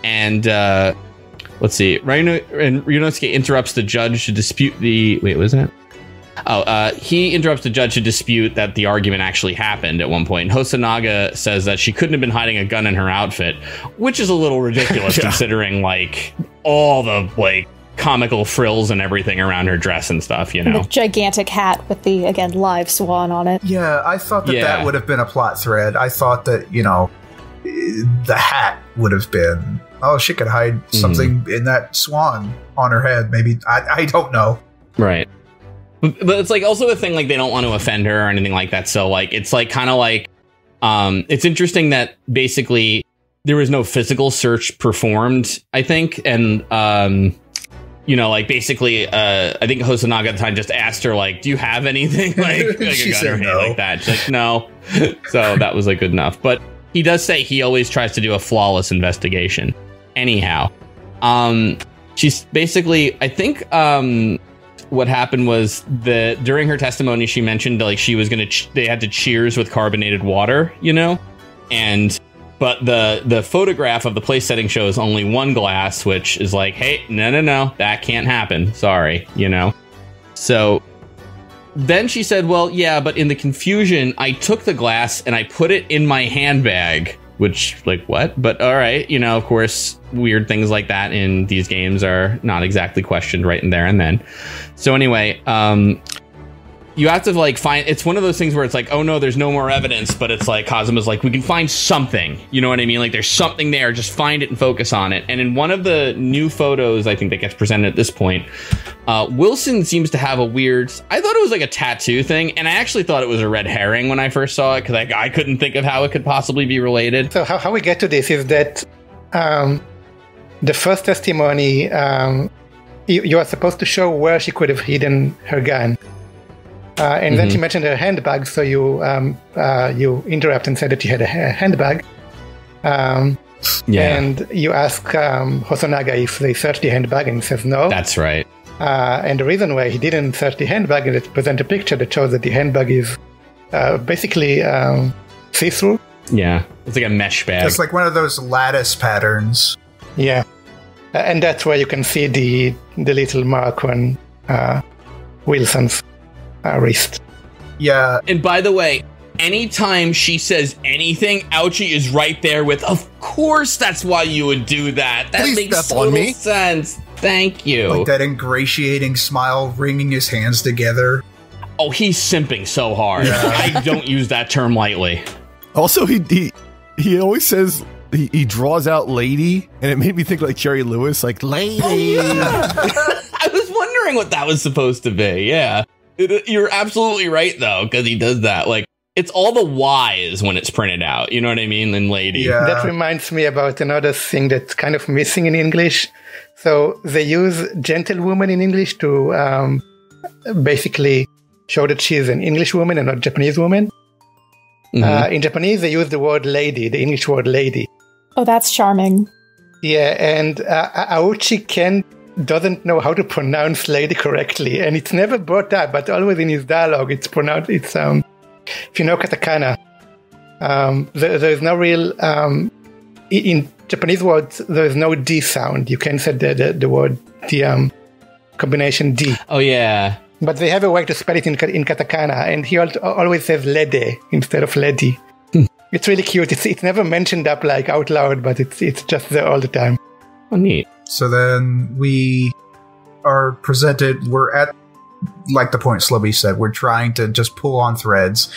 And let's see, Ryunosuke interrupts the judge to dispute the. Wait, was that? He interrupts the judge to dispute that the argument actually happened at one point. And Hosonaga says that she couldn't have been hiding a gun in her outfit, which is a little ridiculous considering like all the like comical frills and everything around her dress and stuff, you know.
The gigantic hat with the, again, live swan on it.
Yeah, I thought that would have been a plot thread. I thought that, you know, the hat would have been, oh, she could hide something in that swan on her head. Maybe, I don't know.
Right. But it's like also the thing, like they don't want to offend her or anything like that. So like, it's like kind of like, it's interesting that basically there was no physical search performed, I think. And, you know, like basically, I think Hosonaga at the time just asked her, like, do you have anything like
she said no.
Like that? She's like, no. So that was like good enough. But he does say he always tries to do a flawless investigation. Anyhow, she's basically, I think, what happened was that during her testimony, she mentioned like she was going to, they had to cheers with carbonated water, you know, but the photograph of the place setting shows only one glass, which is like, hey, no, that can't happen. Sorry, you know? So then she said, well, yeah, but in the confusion, I took the glass and I put it in my handbag, which like, what? But all right, you know, of course, weird things like that in these games are not exactly questioned right in there and then. So anyway, you have to like find, it's one of those things where it's like, oh no, there's no more evidence, but it's like Kazuma's like, we can find something, you know what I mean? Like there's something there, just find it and focus on it. And in one of the new photos, I think that gets presented at this point, Wilson seems to have a weird, I thought it was like a tattoo thing. And I actually thought it was a red herring when I first saw it, because I couldn't think of how it could possibly be related.
So how we get to this is that the first testimony, you are supposed to show where she could have hidden her gun. And then she mentioned her handbag, so you interrupt and said that she had a handbag. And you ask Hosonaga if they searched the handbag, and he says no.
That's right.
And the reason why he didn't search the handbag is to present a picture that shows that the handbag is basically see-through.
Yeah, it's like a mesh bag.
It's like one of those lattice patterns.
Yeah. And that's where you can see the little mark on Wilson's wrist.
Yeah.
And by the way, anytime she says anything, Ouchie is right there with, of course that's why you would do that. That
Please
makes
step on me.
sense. Thank you.
Like that ingratiating smile, wringing his hands together.
Oh, he's simping so hard.
Yeah.
I don't use that term lightly.
Also, he always says he draws out lady, and it made me think like Jerry Lewis, like lady.
I was wondering what that was supposed to be. Yeah. You're absolutely right, though, because he does that. Like, it's all the Y's when it's printed out. You know what I mean? And lady.
Yeah.
That reminds me about another thing that's kind of missing in English. So they use gentlewoman in English to basically show that she's an English woman and not a Japanese woman. In Japanese, they use the word lady, the English word lady.
Oh, that's charming.
Yeah, and Aochi doesn't know how to pronounce lady correctly, and it's never brought up, but always in his dialogue, it's pronounced. It's if you know katakana, there's no real in Japanese words. There's no D sound. You can say the word combination D.
Oh yeah.
But they have a way to spell it in katakana, and he always says lede instead of lady. It's really cute. It's never mentioned up like out loud, but it's just there all the time.
Oh, neat.
So then we are presented, we're at, like the point Slowbeef said, we're trying to just pull on threads.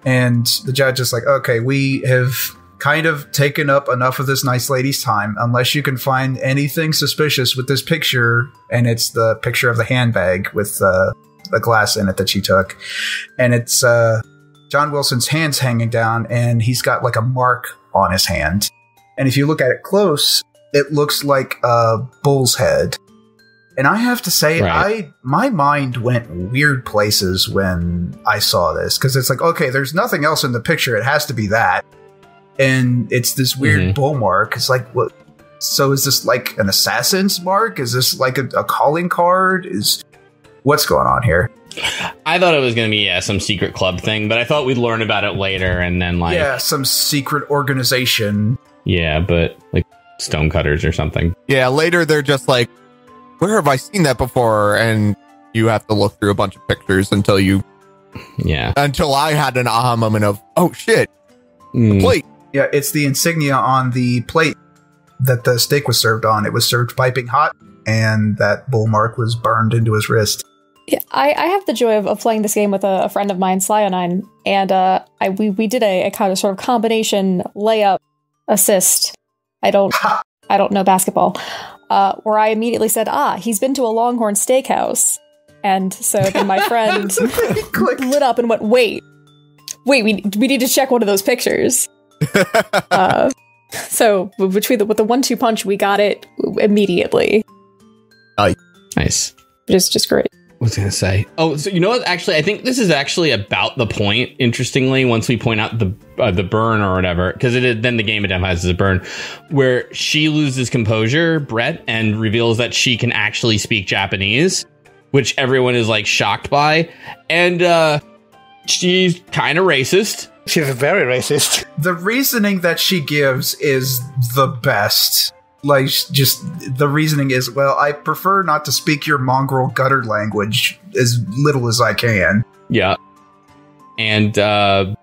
And the judge is like, okay, we have kind of taken up enough of this nice lady's time, unless you can find anything suspicious with this picture. And it's the picture of the handbag with the glass in it that she took. And it's John Wilson's hand's hanging down, and he's got like a mark on his hand. And if you look at it close, it looks like a bull's head. And I have to say,
right.
my mind went weird places when I saw this, because it's like, okay, there's nothing else in the picture. It has to be that. And it's this weird bull mark. It's like, what? So is this like an assassin's mark? Is this like a calling card? What's going on here?
I thought it was going to be some secret club thing, but I thought we'd learn about it later, and then like
some secret organization.
Yeah, but like stonecutters or something.
Yeah, later they're just like, where have I seen that before? And you have to look through a bunch of pictures until I had an aha moment of, oh shit, the plate.
Yeah, it's the insignia on the plate that the steak was served on. It was served piping hot, and that bull mark was burned into his wrist.
Yeah, I have the joy of playing this game with a friend of mine, Slyonin, and we did a kind of sort of combination layup assist. I don't know basketball, where I immediately said, he's been to a Longhorn Steakhouse. And so then my friend lit up and went, wait, we need to check one of those pictures. So with the 1-2 punch, we got it immediately.
Nice.
It's just great.
What was I going to say? Oh, so you know what? Actually, I think this is actually about the point, interestingly, once we point out the burn or whatever, because then the game identifies as a burn, where she loses composure, Brett, and reveals that she can actually speak Japanese, which everyone is like shocked by. And she's kind of racist.
She's very racist.
The reasoning that she gives is the best. Like, just the reasoning is, well, I prefer not to speak your mongrel gutter language as little as I can.
Yeah. And, so,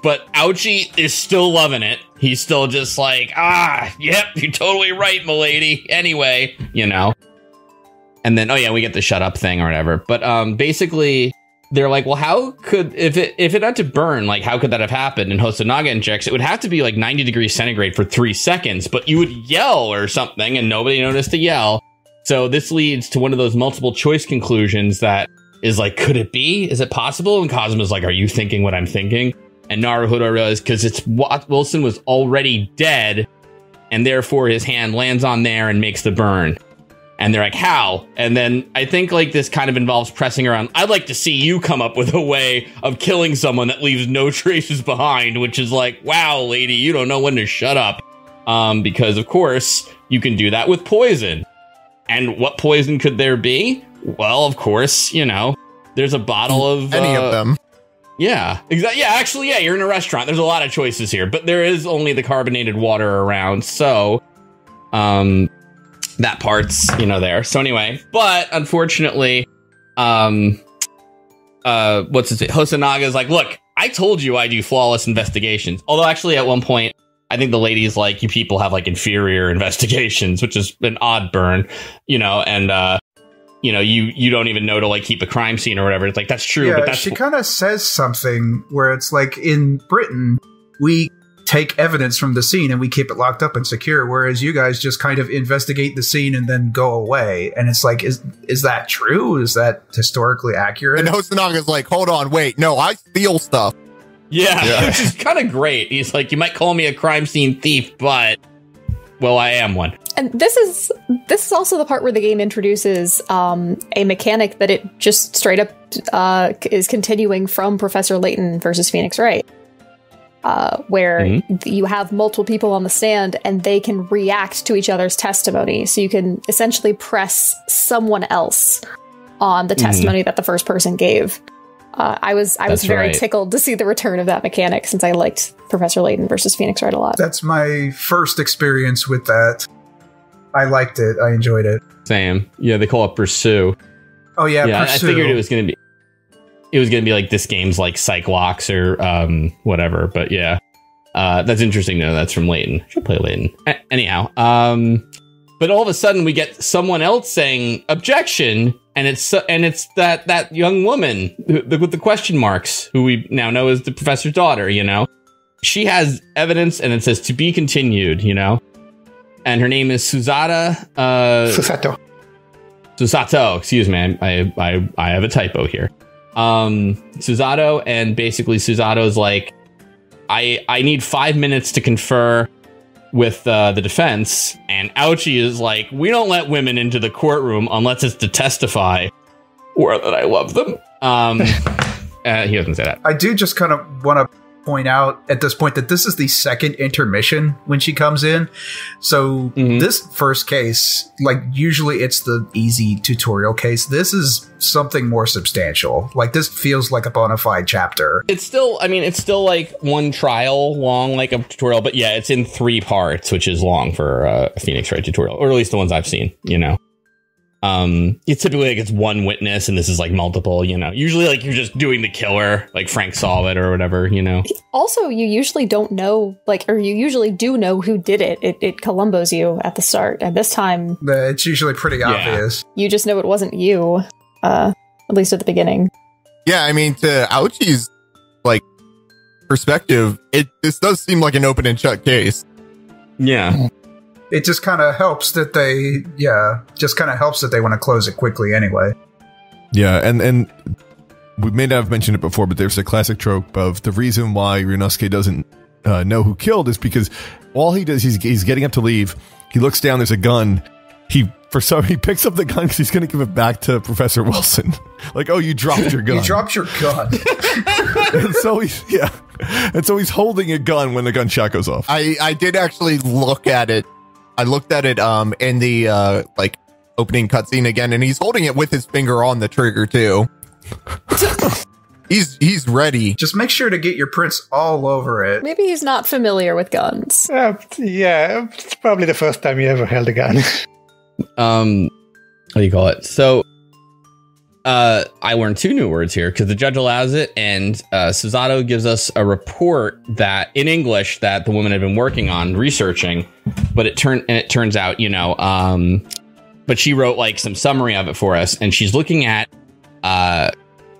but Ouchie is still loving it. He's still just like, yep, you're totally right, milady. Anyway, And then, we get the shut up thing or whatever. But, basically, they're like, well, how could, if it had to burn, like, how could that have happened? And Hosonaga injects, it would have to be like 90 degrees centigrade for 3 seconds, but you would yell or something and nobody noticed to yell. So this leads to one of those multiple choice conclusions that is like, could it be? Is it possible? And Cosmo's like, are you thinking what I'm thinking? And Naruhodo realized, because Wilson was already dead, and therefore his hand lands on there and makes the burn. And they're like, how? And then I think like this kind of involves pressing around. I'd like to see you come up with a way of killing someone that leaves no traces behind, which is like, wow, lady, you don't know when to shut up. Because, of course, you can do that with poison. And what poison could there be? Well, of course, there's a bottle of...
Any of them.
Yeah, exactly. Yeah, actually, you're in a restaurant. There's a lot of choices here, but there is only the carbonated water around. So, that part's, there. So anyway, but unfortunately, Hosanaga's like, look, I told you I do flawless investigations. Although actually at one point, I think the lady's like, you people have like inferior investigations, which is an odd burn, and you don't even know to like keep a crime scene or whatever. It's like, that's true.
Yeah,
but
she kind of says something where it's like, in Britain, we take evidence from the scene and we keep it locked up and secure, whereas you guys just kind of investigate the scene and then go away. And it's like, is that true? Is that historically accurate?
And Hosanaga's like, hold on, wait, no, I steal stuff.
Yeah. Which is kind of great. He's like, you might call me a crime scene thief, but, well, I am one.
And this is also the part where the game introduces a mechanic that it just straight up is continuing from Professor Layton versus Phoenix Wright. Where you have multiple people on the stand and they can react to each other's testimony. So you can essentially press someone else on the testimony that the first person gave. I was very tickled to see the return of that mechanic, since I liked Professor Layton versus Phoenix Wright a lot.
That's my first experience with that. I liked it. I enjoyed it.
Same. Yeah, they call it Pursue.
Oh yeah,
Pursue. I figured it was going to be like this game's like Psych-Locks or whatever, but yeah. That's interesting to know that's from Layton. Should play Layton. Anyhow, but all of a sudden we get someone else saying objection, and it's that young woman with the question marks, who we now know is the professor's daughter, She has evidence and it says to be continued, And her name is Susato, excuse me. I have a typo here. Susato, and basically Susato's like, I need 5 minutes to confer with the defense, and Ouchie is like, we don't let women into the courtroom unless it's to testify or that I love them. He doesn't say that.
I do just kind of want to point out at this point that this is the second intermission when she comes in. So this first case, like usually it's the easy tutorial case. This is something more substantial. Like this feels like a bona fide chapter.
It's still like one trial long, like a tutorial, but yeah, it's in 3 parts, which is long for a Phoenix Wright tutorial, or at least the ones I've seen, It's typically like it's one witness, and this is like multiple, Usually like you're just doing the killer, like Frank saw it or whatever,
Also, you usually don't know, or you usually do know who did it. It Columbos you at the start. And this time,
it's usually pretty obvious.
You just know it wasn't you, at least at the beginning.
Yeah, I mean, to Ouchie's perspective, this does seem like an open and shut case.
Yeah.
It just kind of helps that they want to close it quickly anyway.
Yeah, and we may not have mentioned it before, but there's a classic trope of the reason why Ryunosuke doesn't know who killed is because all he does, he's getting up to leave. He looks down, there's a gun. He picks up the gun because he's going to give it back to Professor Wilson. Like, oh, you dropped your gun.
You dropped your gun.
And so he's holding a gun when the gunshot goes off.
I did actually look at it. I looked at it in the opening cutscene again, and he's holding it with his finger on the trigger too. He's ready.
Just make sure to get your prints all over it.
Maybe he's not familiar with guns.
Yeah, it's probably the first time he ever held a gun.
What do you call it? So I learned 2 new words here because the judge allows it, and Susato gives us a report that in English that the woman had been working on researching, but it turns out, but she wrote like some summary of it for us, and she's looking at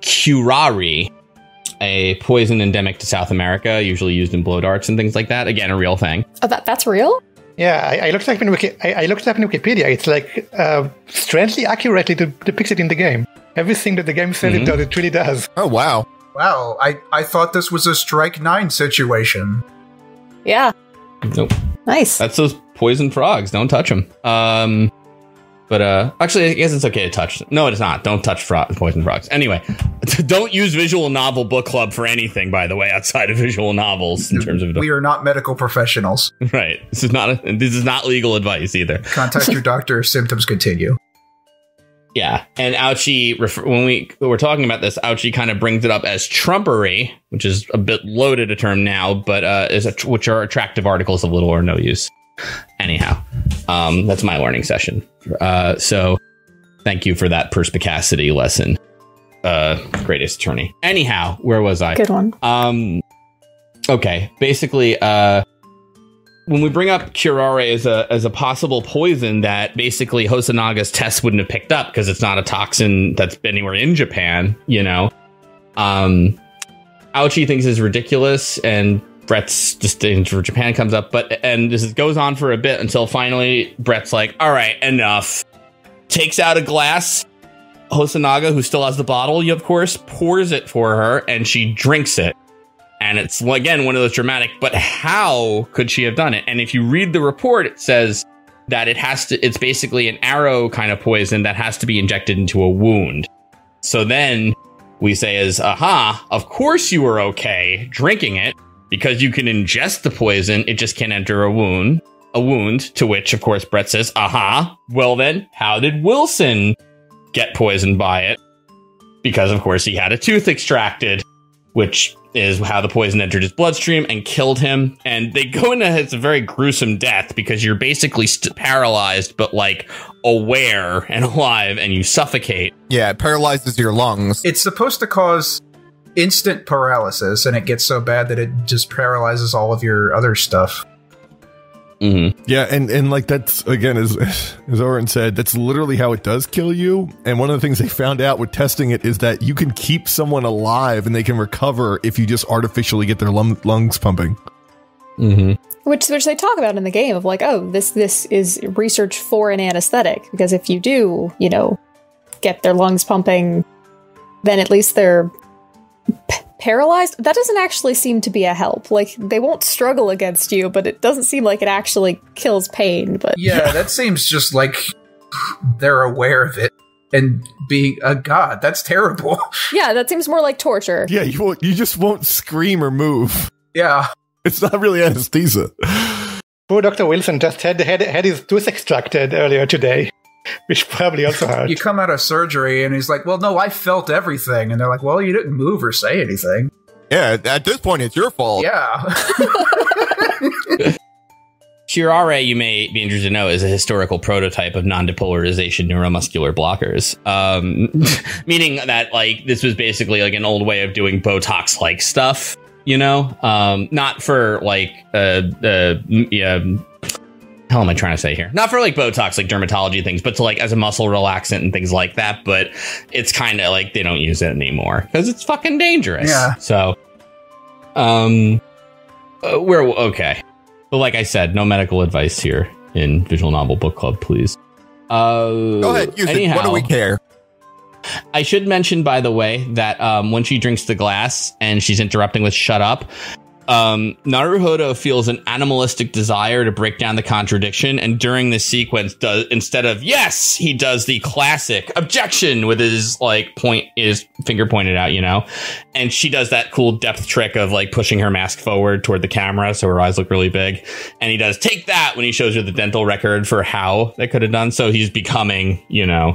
curare, a poison endemic to South America, usually used in blow darts and things like that. Again, a real thing.
Oh, that's real?
Yeah, I looked it up in Wikipedia. It's like strangely accurately depicts it in the game. Everything that the game says it does, it really does.
Oh, wow.
Wow, I thought this was a Strike 9 situation.
Yeah.
Nope.
Nice.
That's those poison frogs. Don't touch them. But actually, I guess it's okay to touch. No, it's not. Don't touch poison frogs. Anyway, don't use Visual Novel Book Club for anything, by the way, outside of visual novels in terms of...
We are not medical professionals.
Right. This is not legal advice either.
Contact your doctor if symptoms continue.
Yeah. And Ouchie, when we're talking about this, Ouchie kind of brings it up as trumpery, which is a bit loaded a term now, but which are attractive articles of little or no use. Anyhow, that's my learning session. So thank you for that perspicacity lesson, greatest attorney. Anyhow, where was I?
Good one.
Okay, basically, when we bring up curare as a possible poison that basically Hosanaga's tests wouldn't have picked up because it's not a toxin that's anywhere in Japan, you know, Aochi thinks is ridiculous, and Brett's disdain for Japan comes up, and this goes on for a bit until finally Brett's like, all right, enough. Takes out a glass. Hosonaga, who still has the bottle, of course, pours it for her, and she drinks it. And it's, again, one of those dramatic, but how could she have done it? And if you read the report, it says that it's basically an arrow kind of poison that has to be injected into a wound. So then we say aha, of course you were okay drinking it because you can ingest the poison. It just can't enter a wound, to which, of course, Brett says, aha, well then, how did Wilson get poisoned by it? Because, of course, he had a tooth extracted, which is how the poison entered his bloodstream and killed him. And they go into it's a very gruesome death because you're basically paralyzed, but like aware and alive, and you suffocate.
Yeah, it paralyzes your lungs.
It's supposed to cause instant paralysis, and it gets so bad that it just paralyzes all of your other stuff.
Mm-hmm.
Yeah, and like that's, again, as Oren said, that's literally how it does kill you. And one of the things they found out with testing it is that you can keep someone alive and they can recover if you just artificially get their lungs pumping.
Mm-hmm.
Which they talk about in the game of like, oh, this is research for an anesthetic, because if you do, you know, get their lungs pumping, then at least they're paralyzed. That doesn't actually seem to be a help. Like, they won't struggle against you, but it doesn't seem like it actually kills pain. But
yeah, that seems just like they're aware of it and being a god. That's terrible.
Yeah, that seems more like torture.
Yeah, you just won't scream or move.
Yeah,
it's not really anesthesia.
Poor Dr. Wilson just had his tooth extracted earlier today, which probably also hurt.
You come out of surgery and he's like, well, no, I felt everything. And they're like, well, you didn't move or say anything.
Yeah, at this point, it's your fault.
Yeah.
Curare, you may be interested to know, is a historical prototype of non-depolarization neuromuscular blockers. Meaning that, like, this was basically like an old way of doing Botox-like stuff, you know? Not for, like, hell am I trying to say here? Not for like Botox, like dermatology things, but to like as a muscle relaxant and things like that. But it's kind of like they don't use it anymore because it's fucking dangerous. Yeah. So, we're okay. But like I said, no medical advice here in Visual Novel Book Club, please.
Go ahead, use it. What do we care?
I should mention, by the way, that when she drinks the glass and she's interrupting with "shut up," Naruhodo feels an animalistic desire to break down the contradiction, and during this sequence instead of yes, he does the classic objection with his his finger pointed out, you know, and she does that cool depth trick of like pushing her mask forward toward the camera so her eyes look really big, and he does take that when he shows her the dental record for how they could have done. So he's becoming, you know,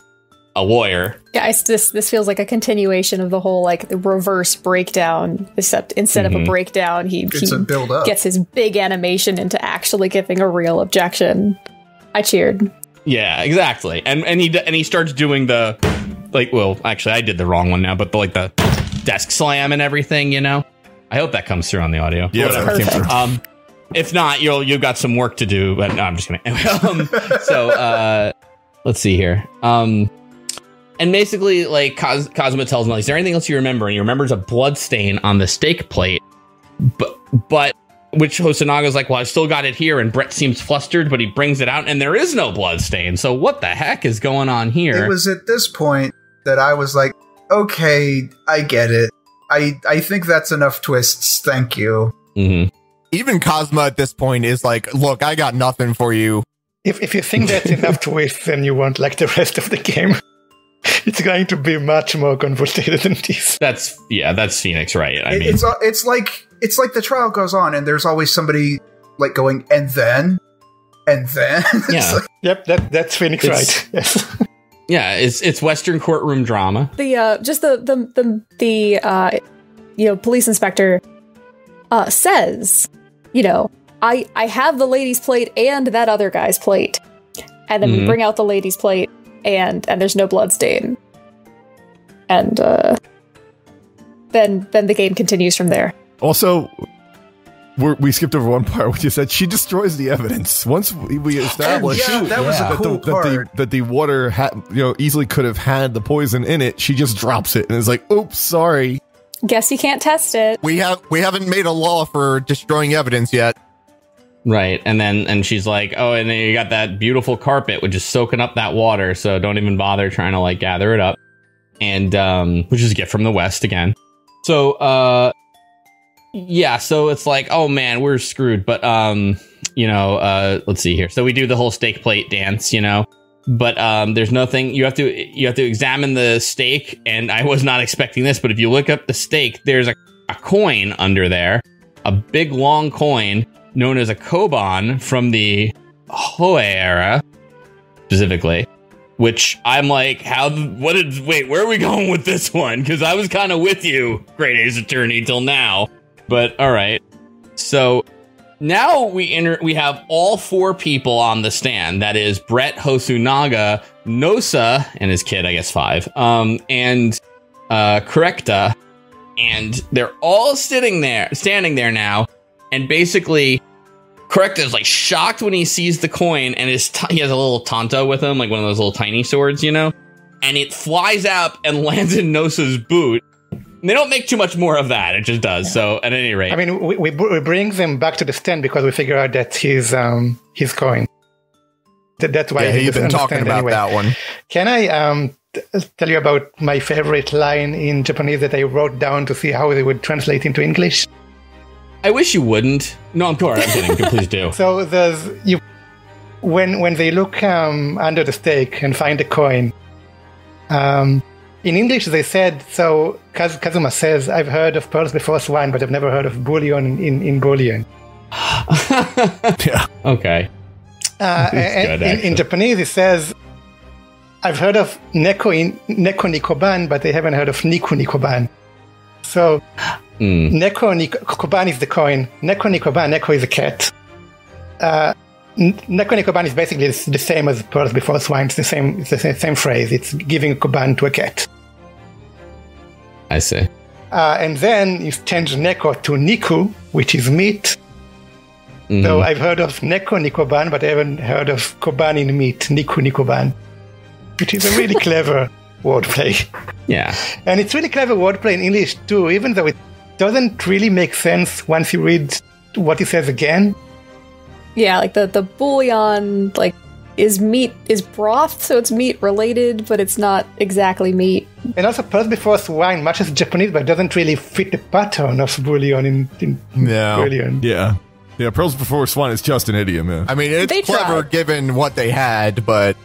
a lawyer. Yeah,
this feels like a continuation of the whole like the reverse breakdown, except instead of a breakdown, he gets his big animation into actually giving a real objection. I cheered.
Yeah, exactly. And he starts doing the like, well, actually I did the wrong one now, but the desk slam and everything, you know. I hope that comes through on the audio.
Yeah, that came through.
If not, you've got some work to do, but no, I'm just kidding. So let's see here. And basically, like, Cosmo tells him, like, is there anything else you remember? And he remembers a blood stain on the steak plate. But which Hosanaga's like, well, I've still got it here. And Brett seems flustered, but he brings it out, and there is no blood stain. So what the heck is going on here?
It was at this point that I was like, okay, I get it. I think that's enough twists. Thank you.
Mm-hmm.
Even Cosmo at this point is like, look, I got nothing for you.
If you think that's enough twists, then you won't like the rest of the game. It's going to be much more convoluted than this.
That's Phoenix Wright. I mean,
it's like the trial goes on, and there's always somebody like going, and then.
Yeah.
Yep, that's Phoenix Wright. Yes.
Yeah, it's Western courtroom drama.
The police inspector says, you know, I have the lady's plate and that other guy's plate. And then we bring out the lady's plate, and there's no blood stain. And then the game continues from there.
Also, we skipped over one part, which is that she destroys the evidence. Once we established
that was a cool part.
that the water easily could have had the poison in it, she just drops it and is like, "Oops, sorry."
Guess you can't test it.
We haven't made a law for destroying evidence yet.
Right, and she's like, oh, and then you got that beautiful carpet, which is soaking up that water, so don't even bother trying to, like, gather it up. And, which is a gift from the West, again. So, yeah, so it's like, oh, man, we're screwed. But, let's see here. So we do the whole steak plate dance, but there's nothing. You have to examine the steak, and I was not expecting this, but if you look up the steak, there's a coin under there, a big, long coin, known as a koban from the Hoe era, specifically, which I'm like, wait, where are we going with this one? Because I was kind of with you, Great Ace Attorney, till now. But all right. So now we have all 4 people on the stand. That is Brett Hosunaga, Nosa, and his kid, I guess 5, and Correcta. And they're all standing there now. And basically, Correcta is like shocked when he sees the coin, and he has a little tanto with him, like one of those little tiny swords, and it flies out and lands in Nosa's boot. And they don't make too much more of that; it just does. So, at any rate,
I mean, we bring them back to the stand because we figure out that his coin. That's why
he's been talking about
anyway.
That one.
Can I tell you about my favorite line in Japanese that I wrote down to see how they would translate into English?
I wish you wouldn't. No, I'm kidding. Please do.
So when they look under the steak and find the coin, in English they said, so Kazuma says, I've heard of pearls before swine, but I've never heard of bullion in bullion.
Yeah.
Okay.
In Japanese it says, I've heard of neko nikoban, but I haven't heard of niku nikoban. So neko nikoban is the coin. Neko nikoban, neko is a cat. Neko nikoban is basically the same as pearls before swine. It's the same phrase. It's giving a koban to a cat.
I see.
And then you change neko to niku, which is meat. So I've heard of neko nikoban, but I haven't heard of koban in meat, niku nikoban, which is a really clever wordplay.
Yeah.
And it's really clever wordplay in English too, even though it doesn't really make sense once you read what he says again.
Yeah, like the bouillon, like, is broth, so it's meat related, but it's not exactly meat.
And also, pearls before swine matches Japanese, but doesn't really fit the pattern of bouillon in bouillon.
Yeah. Yeah, pearls before swine is just an idiom. Yeah.
I mean, it's
They
clever
tried.
given what they had, but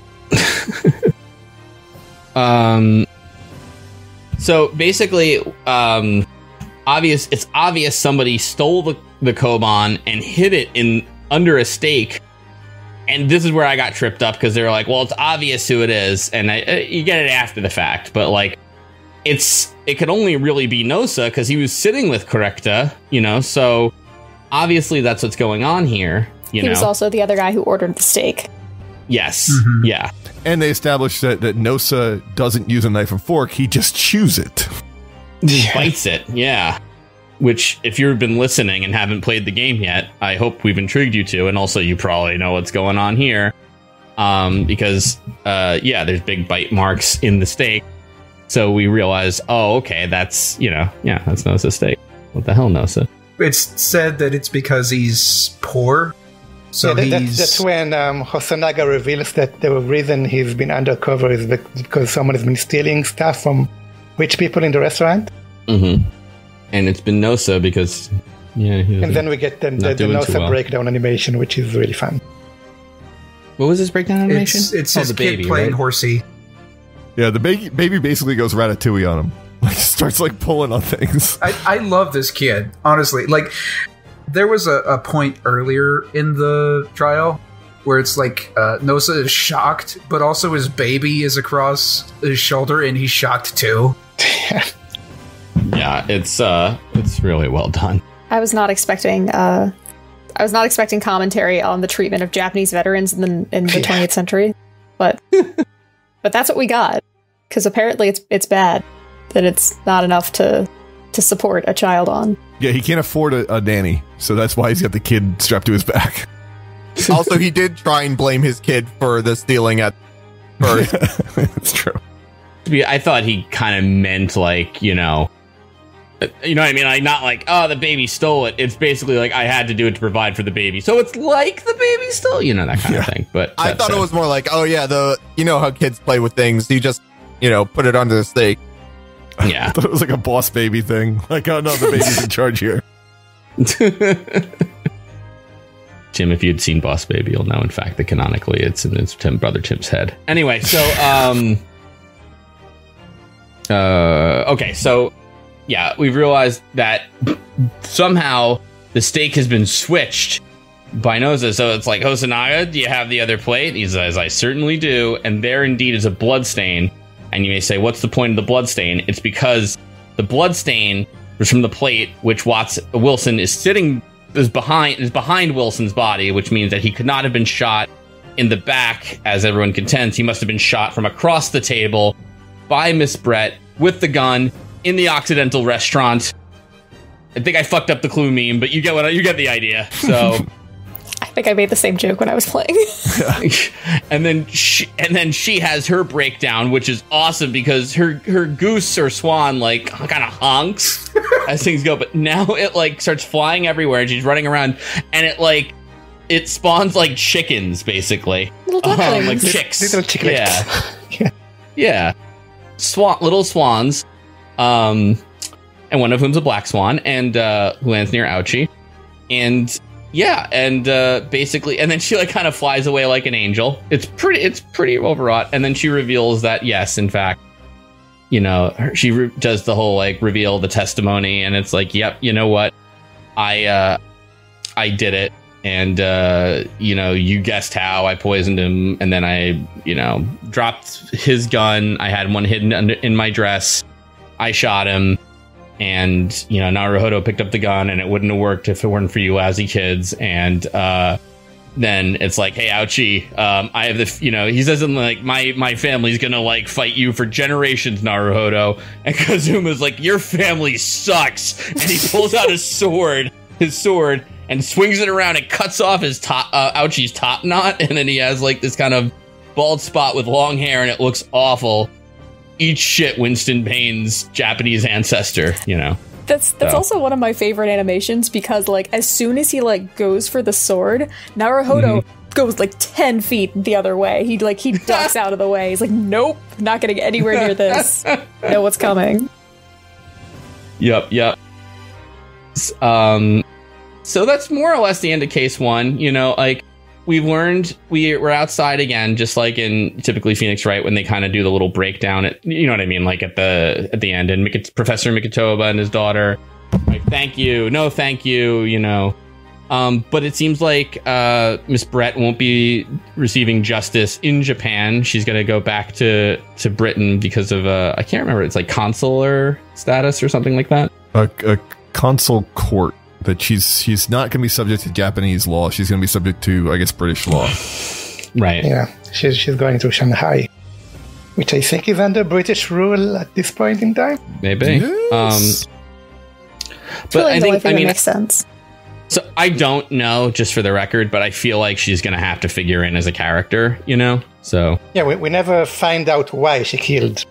So basically, it's obvious somebody stole the koban and hid it under a steak. And this is where I got tripped up, because they were like, well, it's obvious who it is. And you get it after the fact, but like, it could only really be Nosa because he was sitting with Correcta, so obviously that's what's going on here. He
was also the other guy who ordered the steak.
Yes. Yeah.
And they established that Nosa doesn't use a knife and fork, he just chews it.
Just bites it, yeah. Which, if you've been listening and haven't played the game yet, I hope we've intrigued you to, and also you probably know what's going on here. Because, there's big bite marks in the steak. So we realize, oh, okay, that's, that's Nosa's steak. What the hell, Nosa?
It's said that it's because he's poor. So
that's when Hosonaga reveals that the reason he's been undercover is because someone has been stealing stuff from rich people in the restaurant.
Mm-hmm. And it's been Nosa because,
and then we get the Nosa breakdown animation, which is really fun.
What was this breakdown animation?
It's his kid playing horsey.
Yeah, the baby basically goes Ratatouille on him. Like, starts like pulling on things.
I love this kid, honestly. Like, there was a point earlier in the trial where it's like Nosa is shocked, but also his baby is across his shoulder and he's shocked too.
Yeah, it's really well done.
I was not expecting I was not expecting commentary on the treatment of Japanese veterans in the 20th century, but that's what we got. Because apparently it's bad that it's not enough to support a child on.
Yeah, he can't afford a nanny, so that's why he's got the kid strapped to his back.
Also, he did try and blame his kid for the stealing at first.
That's true.
I thought he kind of meant like, you know what I mean? Like, not like, oh, the baby stole it. It's basically like, I had to do it to provide for the baby. So it's like the baby stole, that kind of thing. But
I thought it was more like, oh yeah, how kids play with things. You just, put it under the stake.
Yeah.
I thought it was like a boss baby thing. Like, oh no, the baby's in charge here.
Tim, if you'd seen Boss Baby, you'll know, in fact, that canonically it's in his brother Tim's head. Anyway, so, okay, so, yeah, we've realized that somehow the stake has been switched by Noza. So it's like, Hosonaga, do you have the other plate? He says, I certainly do. And there indeed is a bloodstain. And you may say, what's the point of the bloodstain? It's because the bloodstain was from the plate, which Wilson is behind Wilson's body, which means that he could not have been shot in the back, as everyone contends. He must have been shot from across the table by Miss Brett with the gun in the Occidental restaurant. I think I fucked up the clue meme, but you get the idea. So
I think I made the same joke when I was playing.
and then she has her breakdown, which is awesome because her goose or swan like kind of honks as things go, but now it like starts flying everywhere and she's running around and it spawns like chickens basically.
Little ducklings.
Like chicks.
Little chicklets.
Yeah. Little swans. And one of whom's a black swan and who lands near Ouchie. And yeah, and basically, and then she like kind of flies away like an angel. It's pretty overwrought. And then she reveals that yes, in fact, she does the whole like reveal the testimony, and it's like, yep, you know what, I did it, and you guessed how I poisoned him, and then I dropped his gun. I had one hidden in my dress. I shot him. And, Naruhodo picked up the gun and it wouldn't have worked if it weren't for you Aussie kids. And then it's like, hey, Ouchie, I have he says something like, my family's going to like fight you for generations, Naruhodo. And Kazuma's like, your family sucks. And he pulls out his sword, and swings it around and cuts off his Ouchie's top knot. And then he has like this kind of bald spot with long hair and it looks awful. Eat shit, Winston Payne's Japanese ancestor,
That's also one of my favorite animations because like as soon as he like goes for the sword, Naruhodo goes like 10 feet the other way. He ducks out of the way. He's like, nope, not gonna get anywhere near this. Know what's coming.
Yep. So that's more or less the end of case one. Like we've learned we're outside again, just like in typically Phoenix Wright when they kind of do the little breakdown at, you know what I mean, like at the end, and Professor Mikotoba and his daughter, like, thank you, no thank you, but it seems like Miss Brett won't be receiving justice in Japan. She's gonna go back to Britain because of I can't remember, it's like consular status or something like that.
A consul court. That she's not going to be subject to Japanese law. She's going to be subject to, I guess, British law.
Right.
Yeah. She's going to Shanghai, which I think is under British rule at this point in time.
Maybe.
Yes.
But I think
it makes sense.
So I don't know, just for the record, but I feel like she's going to have to figure in as a character, So
yeah, we never find out why she killed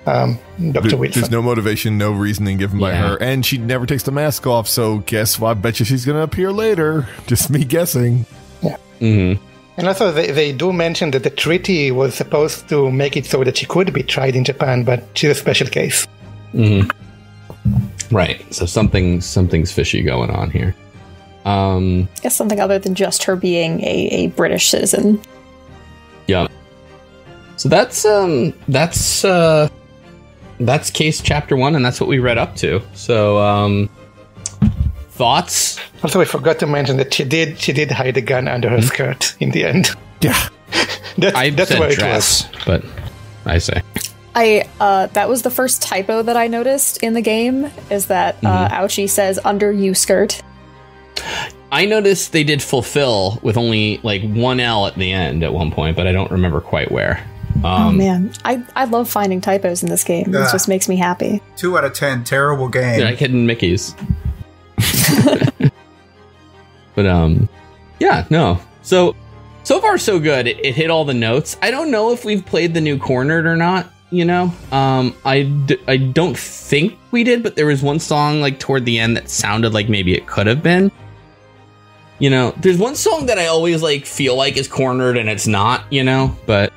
Dr. Wilson.
There's no motivation, no reasoning given by her, and she never takes the mask off, so guess what? I bet you she's going to appear later. Just me guessing.
Yeah.
Mm-hmm.
And also, they do mention that the treaty was supposed to make it so that she could be tried in Japan, but she's a special case.
Mm-hmm. Right. So something's fishy going on here.
I guess something other than just her being a British citizen.
Yeah. So that's case chapter 1, and that's what we read up to. So, thoughts?
Also, I forgot to mention that she did hide a gun under her skirt in the end.
Yeah,
that's
said
where
dress,
it was.
but I say
that was the first typo that I noticed in the game. Is that Ouchie says under you skirt?
I noticed they did fulfill with only like one L at the end at one point, but I don't remember quite where.
Oh man, I love finding typos in this game. It just makes me happy.
2 out of 10, terrible game.
Like hidden Mickeys. But yeah, no. So far so good. It hit all the notes. I don't know if we've played the new Cornered or not. You know, I don't think we did, but there was one song like toward the end that sounded like maybe it could have been. You know, there's one song that I always like feel like is Cornered and it's not. You know, but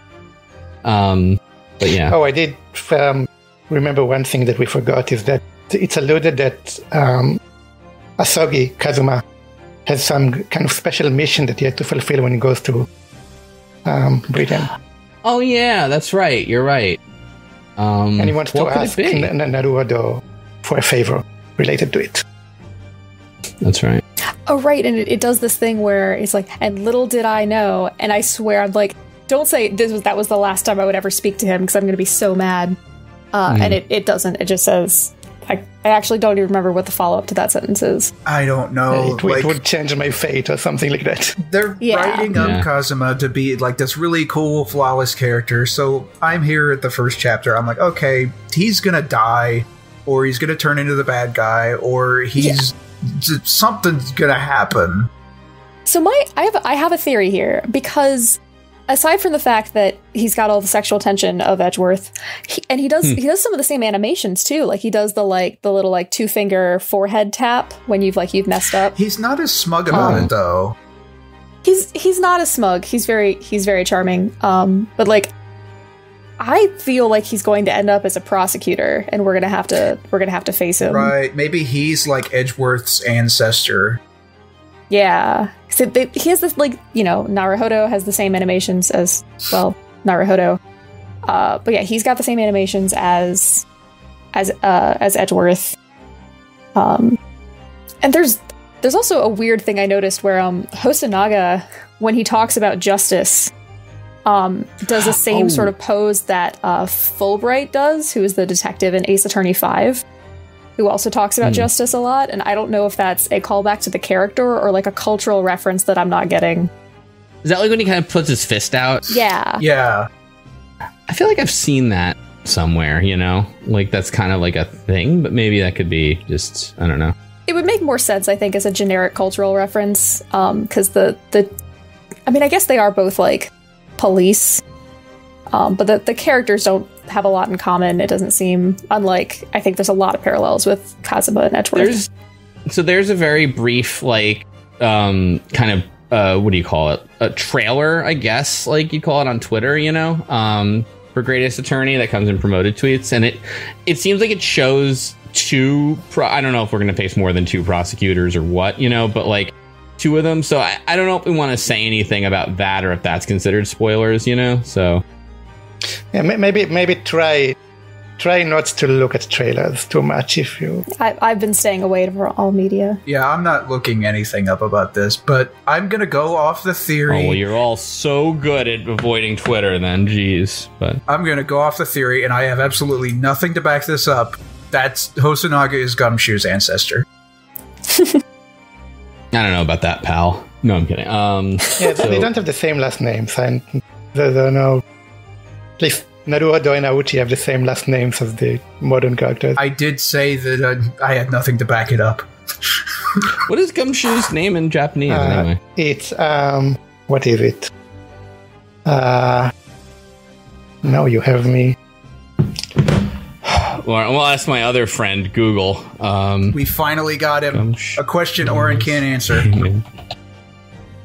yeah.
Oh, I did remember one thing that we forgot is that it's alluded that Asogi Kazuma has some kind of special mission that he has to fulfill when he goes to Britain.
Oh yeah, that's right. You're right.
And he wants to ask Naruhodo for a favor related to it.
That's right.
Oh right, and it does this thing where it's like, and little did I know, and I swear I'm like, don't say that was the last time I would ever speak to him because I'm going to be so mad. And it doesn't. It just says. I actually don't even remember what the follow-up to that sentence is.
I don't know.
It would change my fate or something like that.
They're writing up Kazuma to be like this really cool, flawless character. So I'm here at the first chapter. I'm like, okay, he's going to die, or he's going to turn into the bad guy, or something's going to happen. So
I have a theory here, because aside from the fact that he's got all the sexual tension of Edgeworth, he does some of the same animations too. Like he does the little like 2-finger forehead tap when you've messed up.
He's not as smug about it though.
He's not as smug. He's very charming. But like I feel like he's going to end up as a prosecutor, and we're gonna have to face him.
Right? Maybe he's like Edgeworth's ancestor.
Yeah, so he has this, like, you know, Naruhodo has the same animations as, well, Naruhodo. But yeah, he's got the same animations as Edgeworth. And there's also a weird thing I noticed where Hosonaga, when he talks about justice, does the same sort of pose that Fulbright does, who is the detective in Ace Attorney 5. Who also talks about justice a lot, and I don't know if that's a callback to the character or like a cultural reference that I'm not getting.
Is that like when he kind of puts his fist out?
Yeah.
Yeah.
I feel like I've seen that somewhere, you know? Like that's kind of like a thing, but maybe that could be just, I don't know.
It would make more sense, I think, as a generic cultural reference, because I mean, I guess they are both like police, but the characters don't have a lot in common. It doesn't seem, unlike, I think there's a lot of parallels with Kazuma and Edgeworth.
There's a very brief, like, kind of, what do you call it? A trailer, I guess, like you call it on Twitter, you know, for Greatest Attorney that comes in promoted tweets. And it seems like it shows I don't know if we're going to face more than 2 prosecutors or what, you know, but like 2 of them. So I don't know if we want to say anything about that or if that's considered spoilers, you know, so.
Yeah, maybe try not to look at trailers too much if you...
I've been staying away from all media.
Yeah, I'm not looking anything up about this, but I'm going to go off the theory...
Oh, well, you're all so good at avoiding Twitter then, jeez. But
I'm going to go off the theory, and I have absolutely nothing to back this up. That's Hosonaga is Gumshoe's ancestor.
I don't know about that, pal. No, I'm kidding.
Yeah, they don't have the same last names, and there are no... At least Naruhodo and Auchi have the same last names as the modern characters.
I did say that I had nothing to back it up.
What is Gumshoe's name in Japanese, anyway?
It's, what is it? Now you have me.
Well, we'll ask my other friend, Google.
We finally got him. A question Oren can't answer.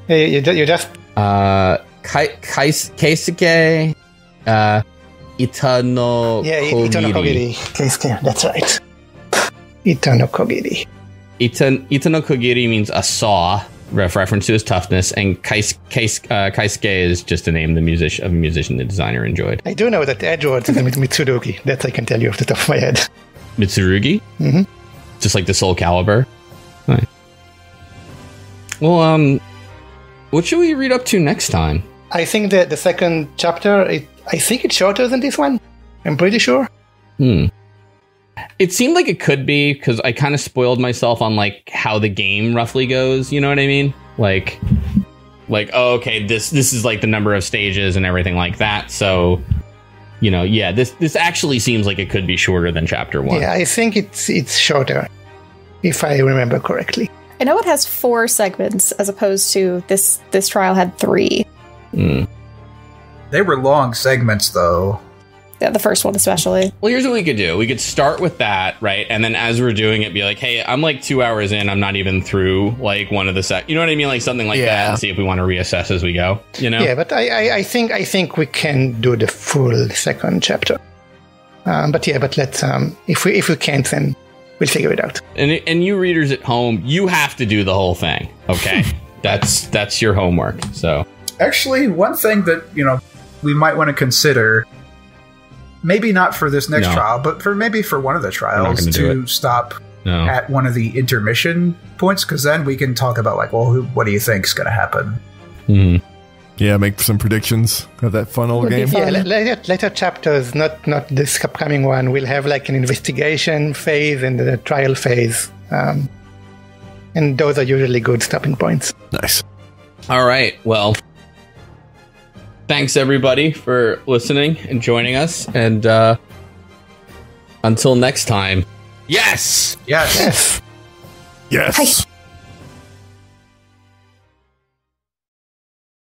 Hey, you just...
Keisuke... Itano
Kogiri. Keisuke, that's right. Itano Kogiri.
Itano Kogiri means a saw, reference to his toughness, and Keisuke is just a name of a musician the designer enjoyed.
I do know that Edgeworth is Mitsurugi. That I can tell you off the top of my head.
Mitsurugi?
Mm-hmm.
Just like the Soul Calibur? Right. Well, what should we read up to next time?
I think that the second chapter, I think it's shorter than this one. I'm pretty sure.
It seemed like it could be, because I kind of spoiled myself on like how the game roughly goes. You know what I mean? Like, oh, okay, this is like the number of stages and everything like that. So, you know, yeah, this actually seems like it could be shorter than Chapter 1.
Yeah, I think it's shorter, if I remember correctly.
I know it has 4 segments as opposed to this trial had 3.
They were long segments, though.
Yeah, the first one especially.
Well, here's what we could do. We could start with that, right? And then as we're doing it, be like, hey, I'm like 2 hours in. I'm not even through like one of the you know what I mean? Like something like that, and see if we want to reassess as we go, you know?
Yeah, but I think we can do the full second chapter. But let's, if we can't, then we'll figure it out.
And you readers at home, you have to do the whole thing, okay? That's your homework, so.
Actually, one thing that, you know, we might want to consider, maybe not for this next trial, but maybe for one of the trials, to stop at one of the intermission points, because then we can talk about like, well, what do you think is going to happen?
Yeah, make some predictions of that fun old game.
Yeah, later chapters, not this upcoming one, will have like an investigation phase and a trial phase, and those are usually good stopping points.
Nice.
All right, well, thanks everybody for listening and joining us, and until next time, yes.
Yes.